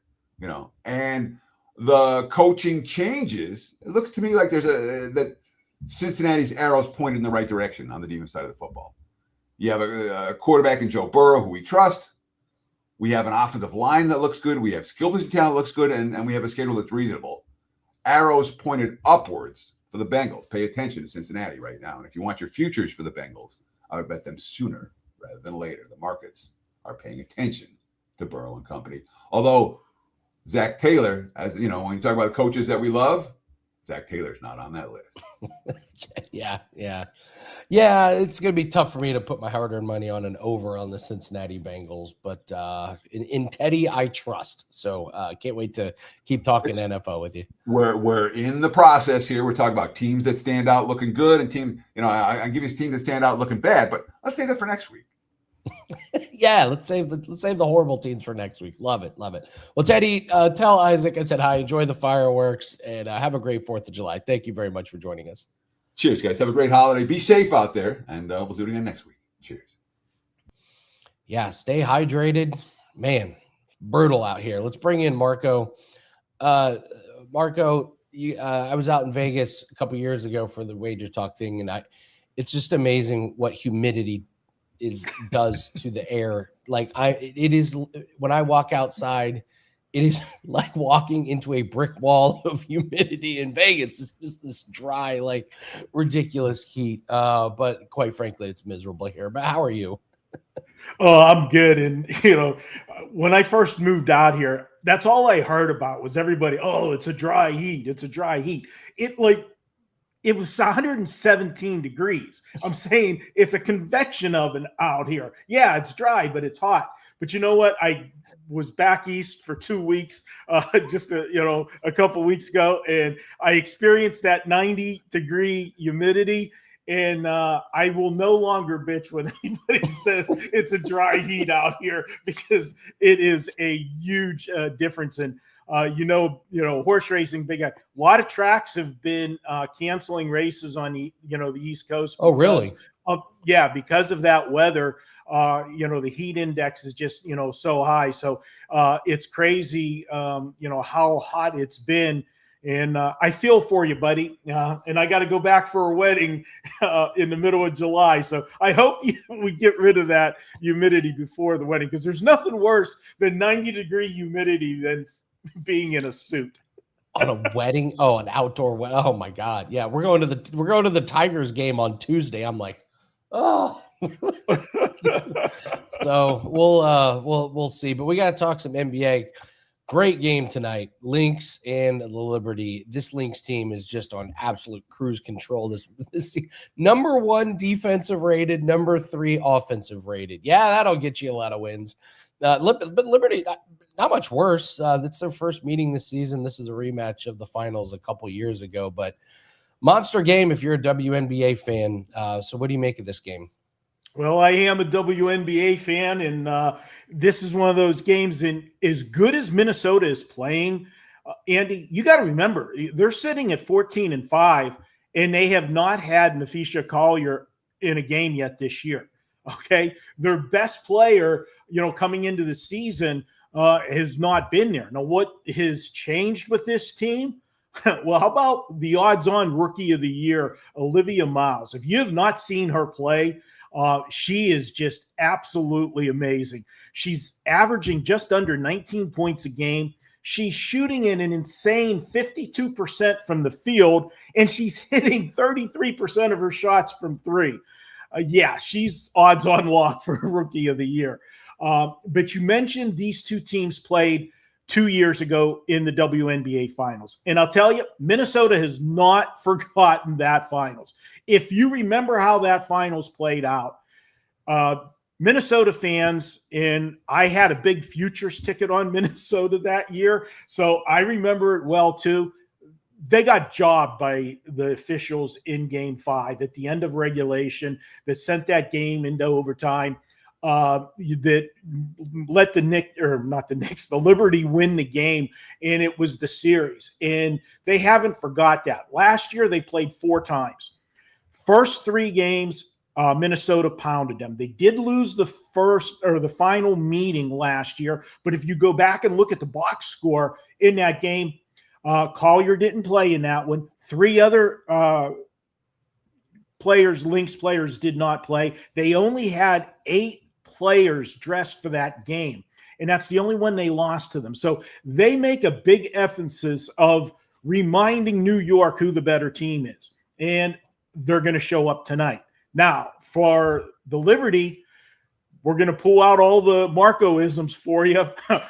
and the coaching changes. It looks to me like that Cincinnati's arrows pointed in the right direction on the defense side of the football. You have a quarterback in Joe Burrow, who we trust. We have an offensive line that looks good. We have skill position talent that looks good, and we have a schedule that's reasonable. Arrows pointed upwards for the Bengals. Pay attention to Cincinnati right now. And if you want your futures for the Bengals, I would bet them sooner rather than later. The markets are paying attention to Burrow and company. Although Zach Taylor, as you know, when you talk about the coaches that we love, Zach Taylor's not on that list. Yeah. It's going to be tough for me to put my hard-earned money on an over on the Cincinnati Bengals, but in Teddy, I trust. So can't wait to keep talking NFL with you. We're in the process here. We're talking about teams that stand out looking good and teams. I give you teams that stand out looking bad, but let's save that for next week. Yeah, let's save the horrible teams for next week. Love it. Well, Teddy, tell Isaac I said hi. Enjoy the fireworks and have a great 4th of July. Thank you very much for joining us. Cheers, guys. Have a great holiday. Be safe out there, and we'll do it again next week. Cheers. Yeah, stay hydrated. Man, brutal out here. Let's bring in Marco. Marco, I was out in Vegas a couple years ago for the Wager Talk thing, and it's just amazing what humidity does to the air. It is when I walk outside, it is like walking into a brick wall of humidity in Vegas. It's just this dry, ridiculous heat. But quite frankly, it's miserable here. But how are you? Oh, I'm good. And, when I first moved out here, that's all I heard about was everybody, oh, it's a dry heat. It's a dry heat. It was 117 degrees. I'm saying it's a convection oven out here. Yeah, it's dry, but it's hot. But you know what? I was back east for 2 weeks, just a couple weeks ago, and I experienced that 90-degree humidity. And I will no longer bitch when anybody says it's a dry heat out here, because it is a huge difference. And horse racing, big guy. A lot of tracks have been canceling races on the East Coast. Oh, really? Yeah, because of that weather. The heat index is just, so high. So it's crazy, how hot it's been. And I feel for you, buddy. And I got to go back for a wedding in the middle of July. So I hope we get rid of that humidity before the wedding, because there's nothing worse than 90-degree humidity than being in a suit. On a wedding? Oh, an outdoor wedding. Oh my God. Yeah. We're going to the Tigers game on Tuesday. I'm like, oh. So we'll see. But we got to talk some NBA. Great game tonight. Lynx and the Liberty. This Lynx team is just on absolute cruise control. This number 1 defensive rated, number 3 offensive rated. Yeah, that'll get you a lot of wins. But Liberty, not much worse. It's their first meeting this season. This is a rematch of the finals a couple years ago. But monster game if you're a WNBA fan. So what do you make of this game? Well, I am a WNBA fan, and this is one of those games. And as good as Minnesota is playing, Andy, you got to remember, they're sitting at 14-5, and they have not had Nafisha Collier in a game yet this year. Okay, their best player, coming into the season, has not been there. Now, what has changed with this team? Well, how about the odds-on Rookie of the Year, Olivia Miles? If you have not seen her play, she is just absolutely amazing. She's averaging just under 19 points a game. She's shooting in an insane 52% from the field, and she's hitting 33% of her shots from 3. She's odds on lock for Rookie of the Year. But you mentioned these two teams played 2 years ago in the WNBA finals. And I'll tell you, Minnesota has not forgotten that finals. If you remember how that finals played out, Minnesota fans, and I had a big futures ticket on Minnesota that year, so I remember it well too. They got jobbed by the officials in Game 5 at the end of regulation that sent that game into overtime. That let the Liberty win the game, and it was the series. And they haven't forgot that. Last year, they played 4 times. First 3 games, Minnesota pounded them. They did lose the final meeting last year, but if you go back and look at the box score in that game, Collier didn't play in that one. 3 other Lynx players did not play. They only had 8 players dressed for that game, and that's the only one they lost to them. So they make a big emphasis of reminding New York who the better team is, and they're going to show up tonight. Now, for the Liberty, we're going to pull out all the Marco-isms for you.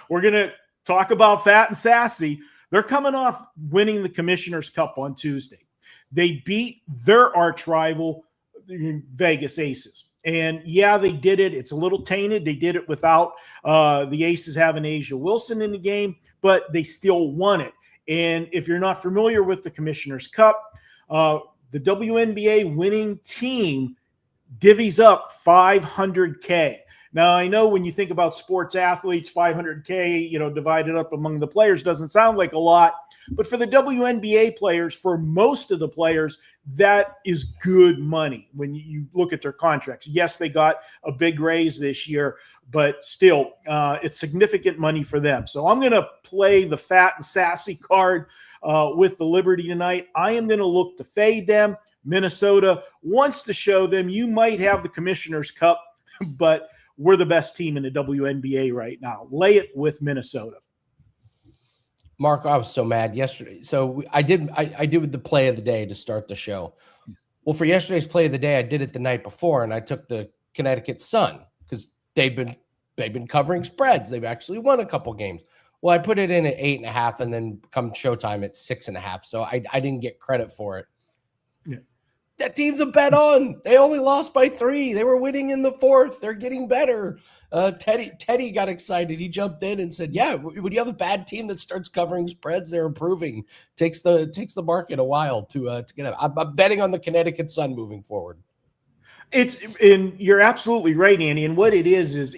We're going to talk about fat and sassy. They're coming off winning the Commissioner's Cup on Tuesday. They beat their arch rival, Vegas Aces. And yeah, they did it. It's a little tainted. They did it without the Aces having Asia Wilson in the game, but they still won it. And if you're not familiar with the Commissioner's Cup, the WNBA winning team divvies up $500K. Now, I know when you think about sports athletes, $500K, divided up among the players doesn't sound like a lot. But for the WNBA players, for most of the players, that is good money when you look at their contracts. Yes, they got a big raise this year, but still, it's significant money for them. So I'm going to play the fat and sassy card with the Liberty tonight. I am going to look to fade them. Minnesota wants to show them you might have the Commissioner's Cup, but we're the best team in the WNBA right now. Lay it with Minnesota. Mark, I was so mad yesterday. So I did the play of the day to start the show. Well, for yesterday's play of the day, I did it the night before, and I took the Connecticut Sun because they've been covering spreads. They've actually won a couple games. Well, I put it in at 8.5, and then come showtime at 6.5. So I didn't get credit for it. Yeah. That team's a bet on. They only lost by 3. They were winning in the 4th. They're getting better. Teddy got excited. He jumped in and said, "Yeah, when you have a bad team that starts covering spreads, they're improving. Takes the market a while to get up." I'm betting on the Connecticut Sun moving forward. And you're absolutely right, Andy. And what it is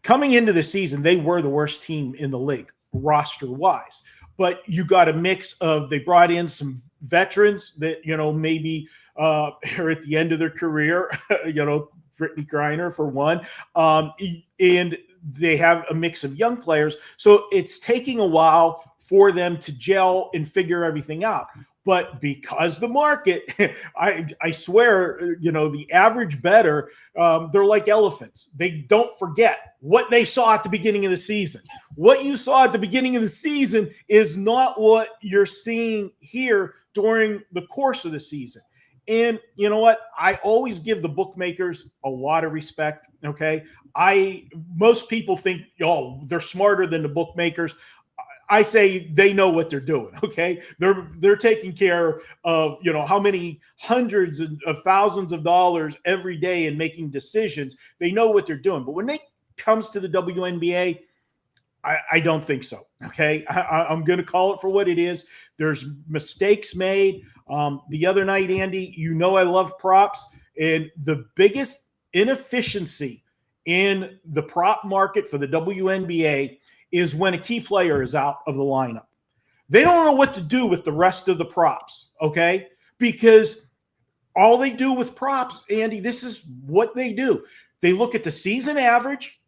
coming into the season, they were the worst team in the league roster wise. But you got a mix of they brought in some veterans that maybe are at the end of their career, Brittany Griner for one. And they have a mix of young players. So it's taking a while for them to gel and figure everything out. But because the market, I swear, the average bettor, they're like elephants. They don't forget what they saw at the beginning of the season. What you saw at the beginning of the season is not what you're seeing here during the course of the season. And you know what? I always give the bookmakers a lot of respect. Okay. Most people think, they're smarter than the bookmakers. I say they know what they're doing. Okay. They're taking care of, how many hundreds of thousands of dollars every day and making decisions. They know what they're doing. But when it comes to the WNBA, I don't think so. Okay. I'm going to call it for what it is. There's mistakes made. The other night, Andy, I love props, and the biggest inefficiency in the prop market for the WNBA is when a key player is out of the lineup. They don't know what to do with the rest of the props, okay? Because all they do with props, Andy, this is what they do. They look at the season average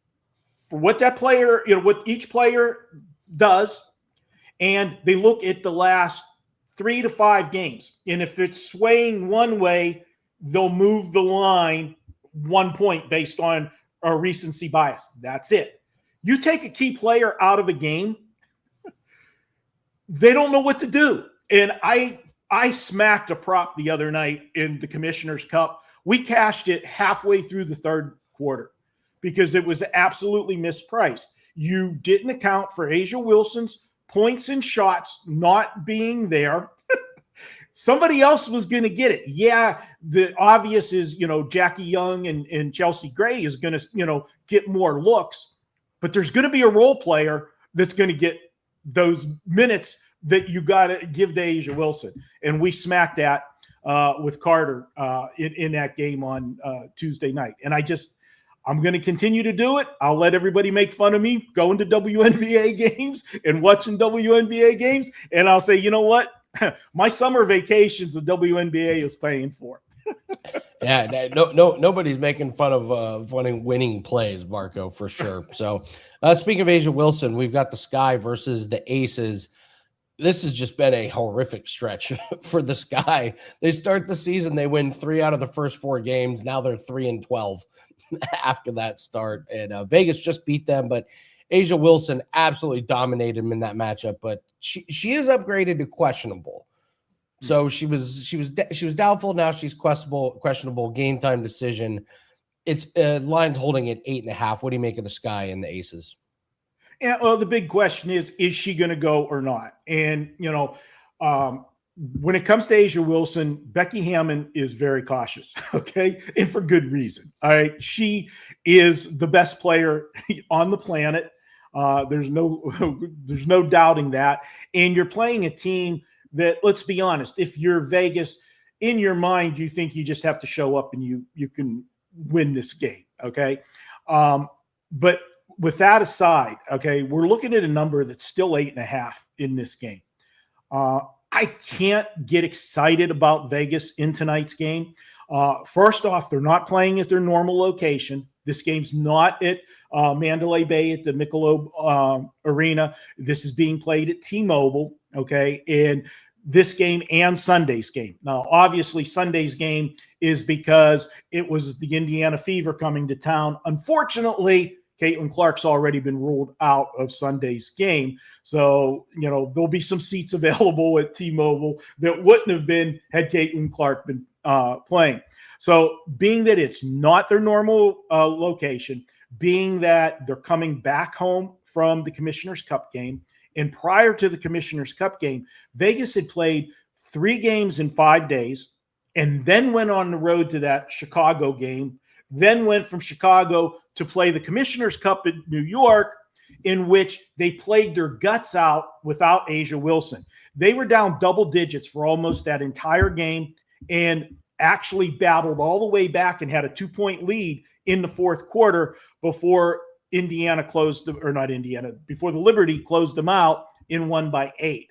for what that player, what each player does, and they look at the last 3 to 5 games. And if it's swaying one way, they'll move the line 1 point based on a recency bias. That's it. You take a key player out of a game, they don't know what to do. And I smacked a prop the other night in the Commissioner's Cup. We cashed it halfway through the third quarter because it was absolutely mispriced. You didn't account for A'ja Wilson's points and shots not being there. Somebody else was going to get it. Yeah, the obvious is, Jackie Young and Chelsea Gray is going to, get more looks. But there's going to be a role player that's going to get those minutes that you got to give to A'ja Wilson. And we smacked that with Carter in that game on Tuesday night. And I'm going to continue to do it. I'll let everybody make fun of me going to WNBA games and watching WNBA games. And I'll say, you know what? My summer vacations the WNBA is paying for. Yeah, nobody's making fun of winning plays, Marco, for sure. So, speaking of A'ja Wilson, we've got the Sky versus the Aces. This has just been a horrific stretch for the Sky. They start the season, they win 3 out of the first 4 games. Now they're 3-12 after that start, and Vegas just beat them. But A'ja Wilson absolutely dominated them in that matchup. But she is upgraded to questionable. So she was doubtful. Now she's questionable game time decision. It's line's holding at 8.5. What do you make of the Sky and the Aces? Yeah, well, the big question is she going to go or not? And when it comes to A'ja Wilson, Becky Hammon is very cautious. Okay, and for good reason. All right, she is the best player on the planet. There's no doubting that. And you're playing a team that, let's be honest, if you're Vegas, in your mind, you think you just have to show up and you can win this game, okay? But with that aside, okay, we're looking at a number that's still 8.5 in this game. I can't get excited about Vegas in tonight's game. First off, they're not playing at their normal location. This game's not at Mandalay Bay at the Michelob Arena. This is being played at T-Mobile, okay? And this game and Sunday's game. Now, obviously, Sunday's game is because it was the Indiana Fever coming to town. Unfortunately, Caitlin Clark's already been ruled out of Sunday's game. So, there'll be some seats available at T-Mobile that wouldn't have been had Caitlin Clark been playing. So being that it's not their normal location, being that they're coming back home from the Commissioner's Cup game, and prior to the Commissioner's Cup game, Vegas had played 3 games in 5 days and then went on the road to that Chicago game, then went from Chicago to play the Commissioner's Cup in New York, in which they played their guts out without A'ja Wilson. They were down double digits for almost that entire game and actually battled all the way back and had a 2-point lead in the fourth quarter before before the Liberty closed them out and won by 8.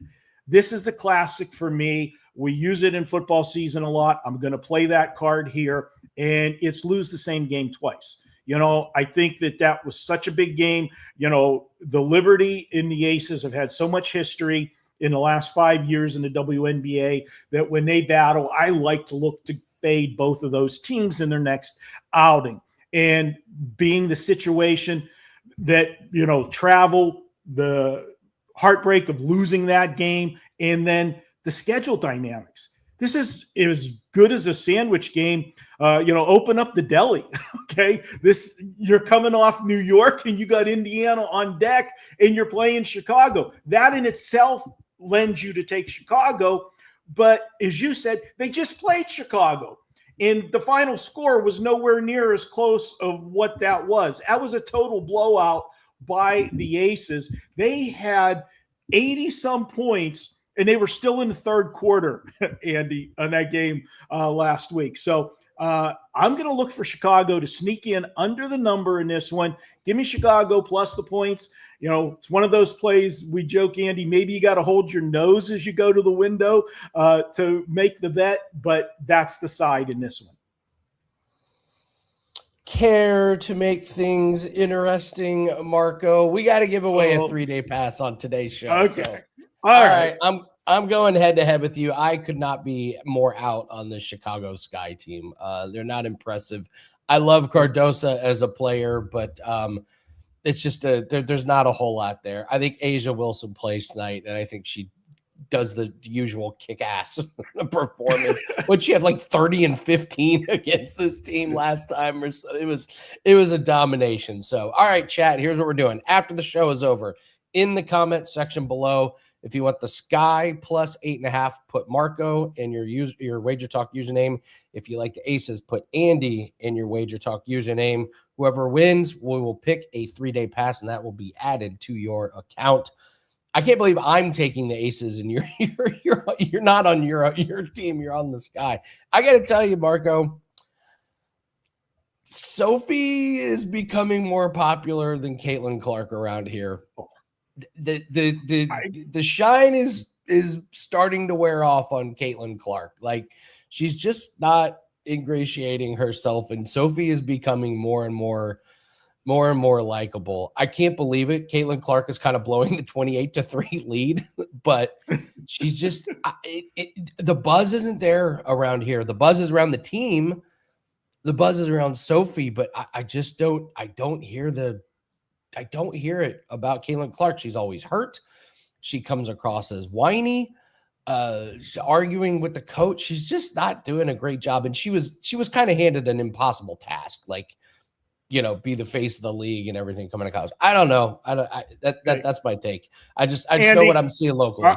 This is the classic for me. We use it in football season a lot. I'm going to play that card here. and it's lose the same game twice. I think that was such a big game. The Liberty and the Aces have had so much history in the last 5 years in the WNBA that when they battle, I like to look to fade both of those teams in their next outing. And being the situation that, travel, the heartbreak of losing that game, and then the schedule dynamics. This is as good as a sandwich game. Open up the deli. Okay. You're coming off New York and you got Indiana on deck and you're playing Chicago. That in itself lends you to take Chicago. But as you said, they just played Chicago and the final score was nowhere near as close of what that was. That was a total blowout by the Aces. They had 80 some points and they were still in the third quarter, Andy, on that game last week. So I'm going to look for Chicago to sneak in under the number in this one. Give me Chicago plus the points. It's one of those plays we joke, Andy, maybe you got to hold your nose as you go to the window to make the bet, but that's the side in this one. Care to make things interesting, Marco? We got to give away a 3-day pass on today's show. Okay. So. All right. I'm going head to head with you. I could not be more out on the Chicago Sky team. They're not impressive. I love Cardosa as a player, but it's just there's not a whole lot there. I think Asia Wilson plays tonight, and I think she does the usual kick-ass performance. But she had like 30 and 15 against this team last time. Or so. It was a domination. So, all right, chat. Here's what we're doing. After the show is over, in the comment section below, if you want the Sky plus 8.5, put Marco in your WagerTalk username. If you like the Aces, put Andy in your WagerTalk username. Whoever wins, we will pick a 3-day pass, and that will be added to your account. I can't believe I'm taking the Aces, and you're not on your team. You're on the Sky. I got to tell you, Marco, Sophie is becoming more popular than Caitlin Clark around here. The shine is starting to wear off on Caitlin Clark. Like, she's just not ingratiating herself, and Sophie is becoming more and more likable. I can't believe it. Caitlin Clark is kind of blowing the 28-3 lead, but she's just the buzz isn't there around here. The buzz is around the team. The buzz is around Sophie, but I don't hear it about Caitlin Clark. She's always hurt. She comes across as whiny, she's arguing with the coach. She's just not doing a great job. And she was kind of handed an impossible task, like, be the face of the league and everything coming to college. I don't know. That's my take. I just Andy, know what I'm seeing locally.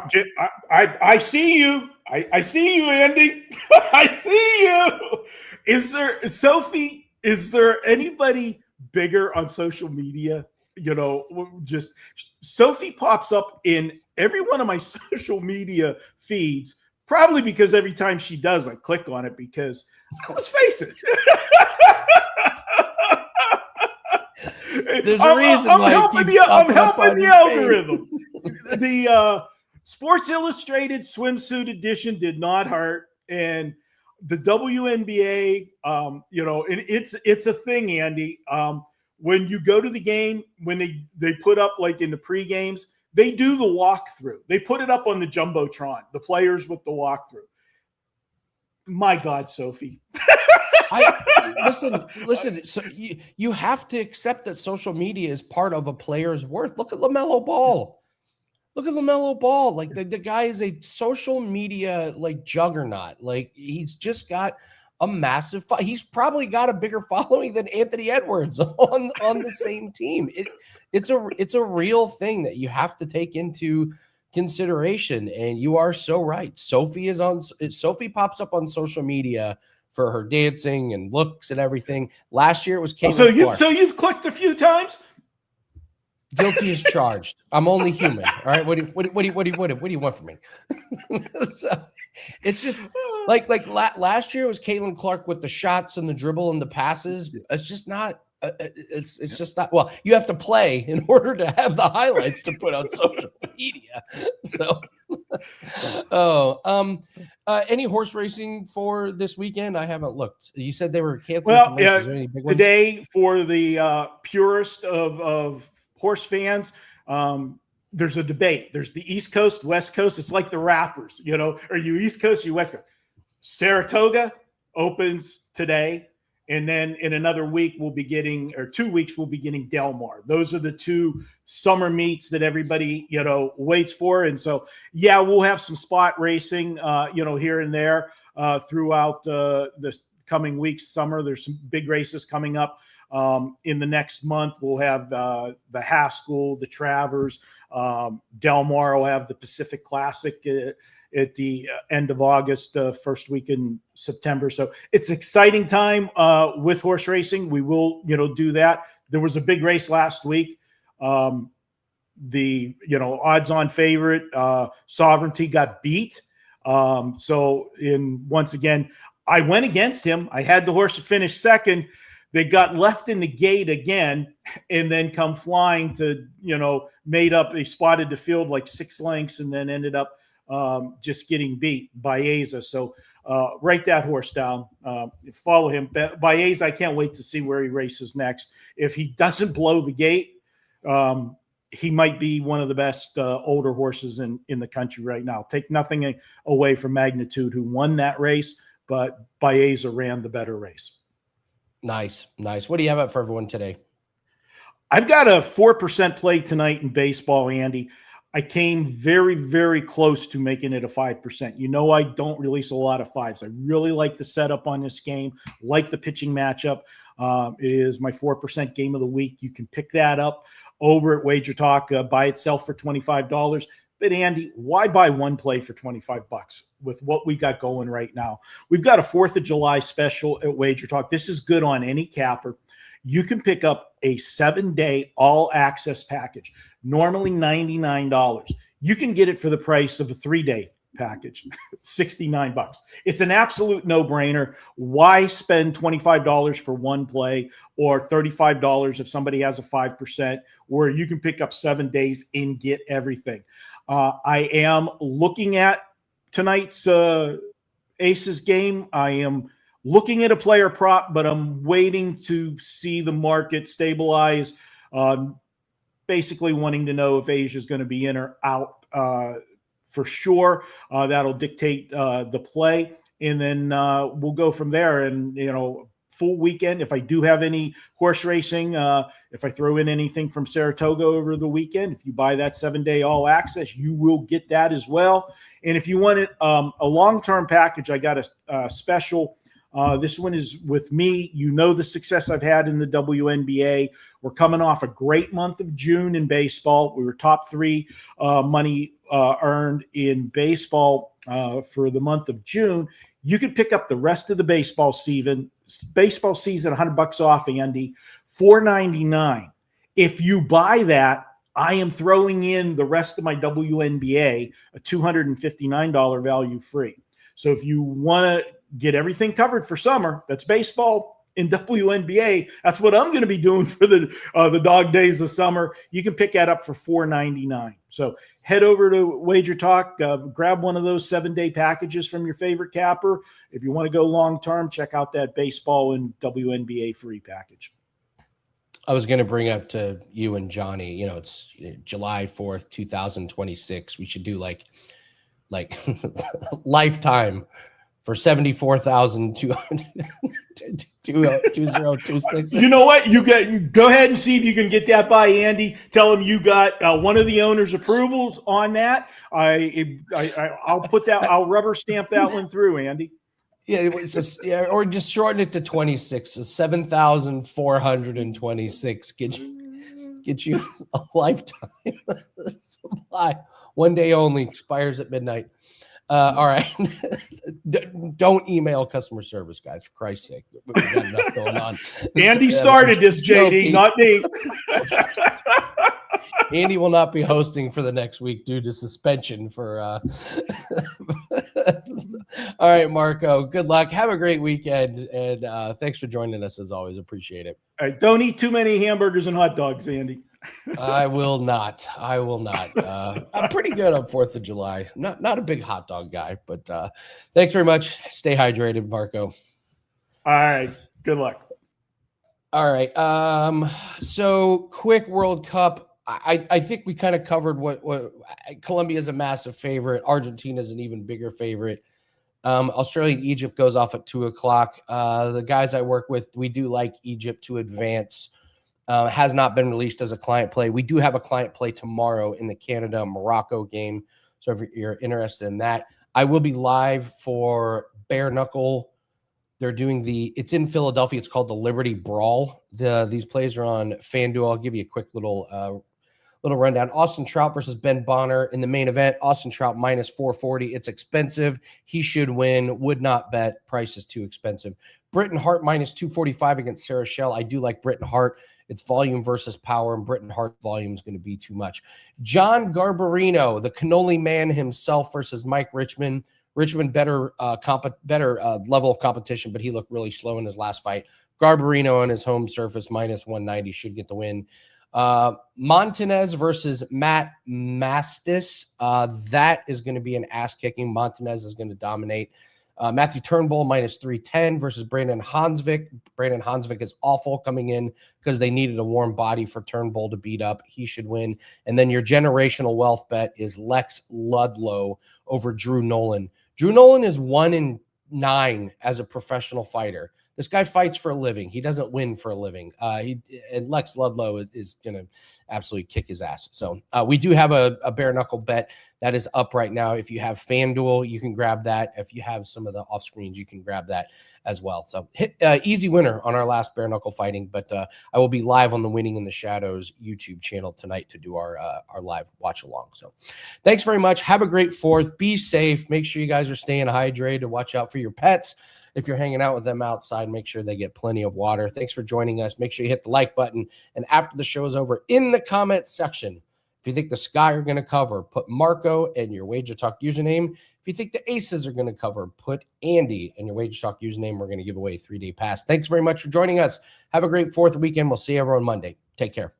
I see you. I see you, Andy. I see you. Is there anybody bigger on social media? Just Sophie pops up in every one of my social media feeds, probably because every time she does, I click on it because let's face it. There's a reason I'm helping the algorithm. The Sports Illustrated swimsuit edition did not hurt, and the WNBA, and it's a thing, Andy. When you go to the game, when they put up, like in the pre-games, they do the walkthrough. They put it up on the Jumbotron, the players with the walkthrough. My God, Sophie. Listen. So you have to accept that social media is part of a player's worth. Look at LaMelo Ball. Like the guy is a social media like juggernaut. Like, he's just got a massive. He's probably got a bigger following than Anthony Edwards on the same team. It's a real thing that you have to take into consideration. And you are so right. Sophie pops up on social media for her dancing and looks and everything. Last year it was Caitlin Clark. So you've clicked a few times. Guilty as charged. I'm only human. All right. What do you want from me? So it's just like last year it was Caitlin Clark with the shots and the dribble and the passes. It's just not. It's just not. Well, you have to play in order to have the highlights to put on social media. So, Any horse racing for this weekend? I haven't looked. You said they were canceling some races. Are there any big ones? Today, for the purest of horse fans, there's a debate. There's the East Coast, West Coast. It's like the rappers, are you East Coast or you West Coast? Saratoga opens today. And then in another week, 2 weeks, we'll be getting Del Mar. Those are the two summer meets that everybody, waits for. And so, yeah, we'll have some spot racing, here and there throughout this coming week's summer. There's some big races coming up in the next month. We'll have the Haskell, the Travers. Del Mar will have the Pacific Classic at the end of August, first week in September. So it's exciting time with horse racing. We will, do that. There was a big race last week. The odds-on favorite, Sovereignty, got beat. Once again, I went against him. I had the horse finish second. They got left in the gate again and then come flying to, they spotted the field like 6 lengths and then ended up just getting beat by Baeza. So write that horse down. Follow him. Baeza, I can't wait to see where he races next. If he doesn't blow the gate, he might be one of the best older horses in the country right now. Take nothing away from Magnitude, who won that race, but Baeza ran the better race. Nice. What do you have up for everyone today? I've got a 4% play tonight in baseball, Andy. I came very, very close to making it a 5%. I don't release a lot of 5s. I really like the setup on this game, like the pitching matchup. It is my 4% game of the week. You can pick that up over at WagerTalk by itself for $25. But Andy, why buy one play for $25 with what we got going right now? We've got a 4th of July special at WagerTalk. This is good on any capper. You can pick up a 7-day all-access package, normally $99. You can get it for the price of a 3-day package, $69. It's an absolute no-brainer. Why spend $25 for one play or $35 if somebody has a 5%, where you can pick up 7 days and get everything? I am looking at tonight's Aces game. I am looking at a player prop, but I'm waiting to see the market stabilize. Basically wanting to know if Asia is going to be in or out for sure. That'll dictate the play. And then we'll go from there. And, full weekend, if I do have any horse racing, if I throw in anything from Saratoga over the weekend, if you buy that 7-day all access, you will get that as well. And if you want it, a long-term package, I got a special. This one is with me. The success I've had in the WNBA. We're coming off a great month of June in baseball. We were top 3 money earned in baseball for the month of June. You could pick up the rest of the baseball season, $100 off, Andy, $4.99. If you buy that, I am throwing in the rest of my WNBA, a $259 value free. So if you want to get everything covered for summer, that's baseball in WNBA. That's what I'm going to be doing for the dog days of summer. You can pick that up for $4.99. So head over to WagerTalk, grab one of those 7-day packages from your favorite capper. If you want to go long-term, check out that baseball and WNBA free package. I was going to bring up to you and Johnny, it's July 4th, 2026. We should do like lifetime for 74,200-2026. You know what? You go ahead and see if you can get that by Andy. Tell him you got one of the owner's approvals on that. I'll put that. I'll rubber stamp that one through, Andy. Yeah, or just shorten it to 26. So 7,426 get you a lifetime supply. 1 day only, expires at midnight. All right. Don't email customer service, guys, for Christ's sake. We've got enough going on. Andy started this, JD, not me. Andy will not be hosting for the next week due to suspension for all right, Marco, good luck. Have a great weekend, and thanks for joining us as always. Appreciate it. All right, don't eat too many hamburgers and hot dogs, Andy. I will not. I'm pretty good on 4th of July. Not a big hot dog guy, but thanks very much. Stay hydrated, Marco. All right. Good luck. All right. So quick World Cup. I think we kind of covered what Colombia is a massive favorite. Argentina is an even bigger favorite. Australia and Egypt goes off at 2:00. The guys I work with, we do like Egypt to advance. Has not been released as a client play. We do have a client play tomorrow in the Canada-Morocco game. So if you're interested in that, I will be live for bare knuckle. They're doing it's in Philadelphia. It's called the Liberty Brawl. These plays are on FanDuel. I'll give you a quick little rundown. Austin Trout versus Ben Bonner in the main event. Austin Trout minus 440. It's expensive. He should win. Would not bet. Price is too expensive. Britton Hart minus 245 against Sarah Shell. I do like Britton Hart. It's volume versus power, and Britton Hart volume is going to be too much. John Garbarino, the cannoli man himself, versus Mike Richmond. Richmond better level of competition, but he looked really slow in his last fight. Garbarino on his home surface minus 190 should get the win. Montanez versus Matt Mastis. That is going to be an ass kicking. Montanez is going to dominate. Matthew Turnbull minus 310 versus Brandon Hansvik. Brandon Hansvik is awful coming in because they needed a warm body for Turnbull to beat up. He should win. And then your generational wealth bet is Lex Ludlow over Drew Nolan. Drew Nolan is 1-9 as a professional fighter. This guy fights for a living. He doesn't win for a living. And Lex Ludlow is going to absolutely kick his ass. So we do have a bare knuckle bet that is up right now. If you have FanDuel, you can grab that. If you have some of the off screens, you can grab that as well. So easy winner on our last bare knuckle fighting. But I will be live on the Winning in the Shadows YouTube channel tonight to do our live watch along. So thanks very much. Have a great 4th. Be safe. Make sure you guys are staying hydrated. Watch out for your pets. If you're hanging out with them outside, make sure they get plenty of water. Thanks for joining us. Make sure you hit the like button. And after the show is over, in the comments section, if you think the Sky are going to cover, put Marco and your WagerTalk username. If you think the Aces are going to cover, put Andy and your WagerTalk username. We're going to give away a 3-day pass. Thanks very much for joining us. Have a great 4th weekend. We'll see you everyone Monday. Take care.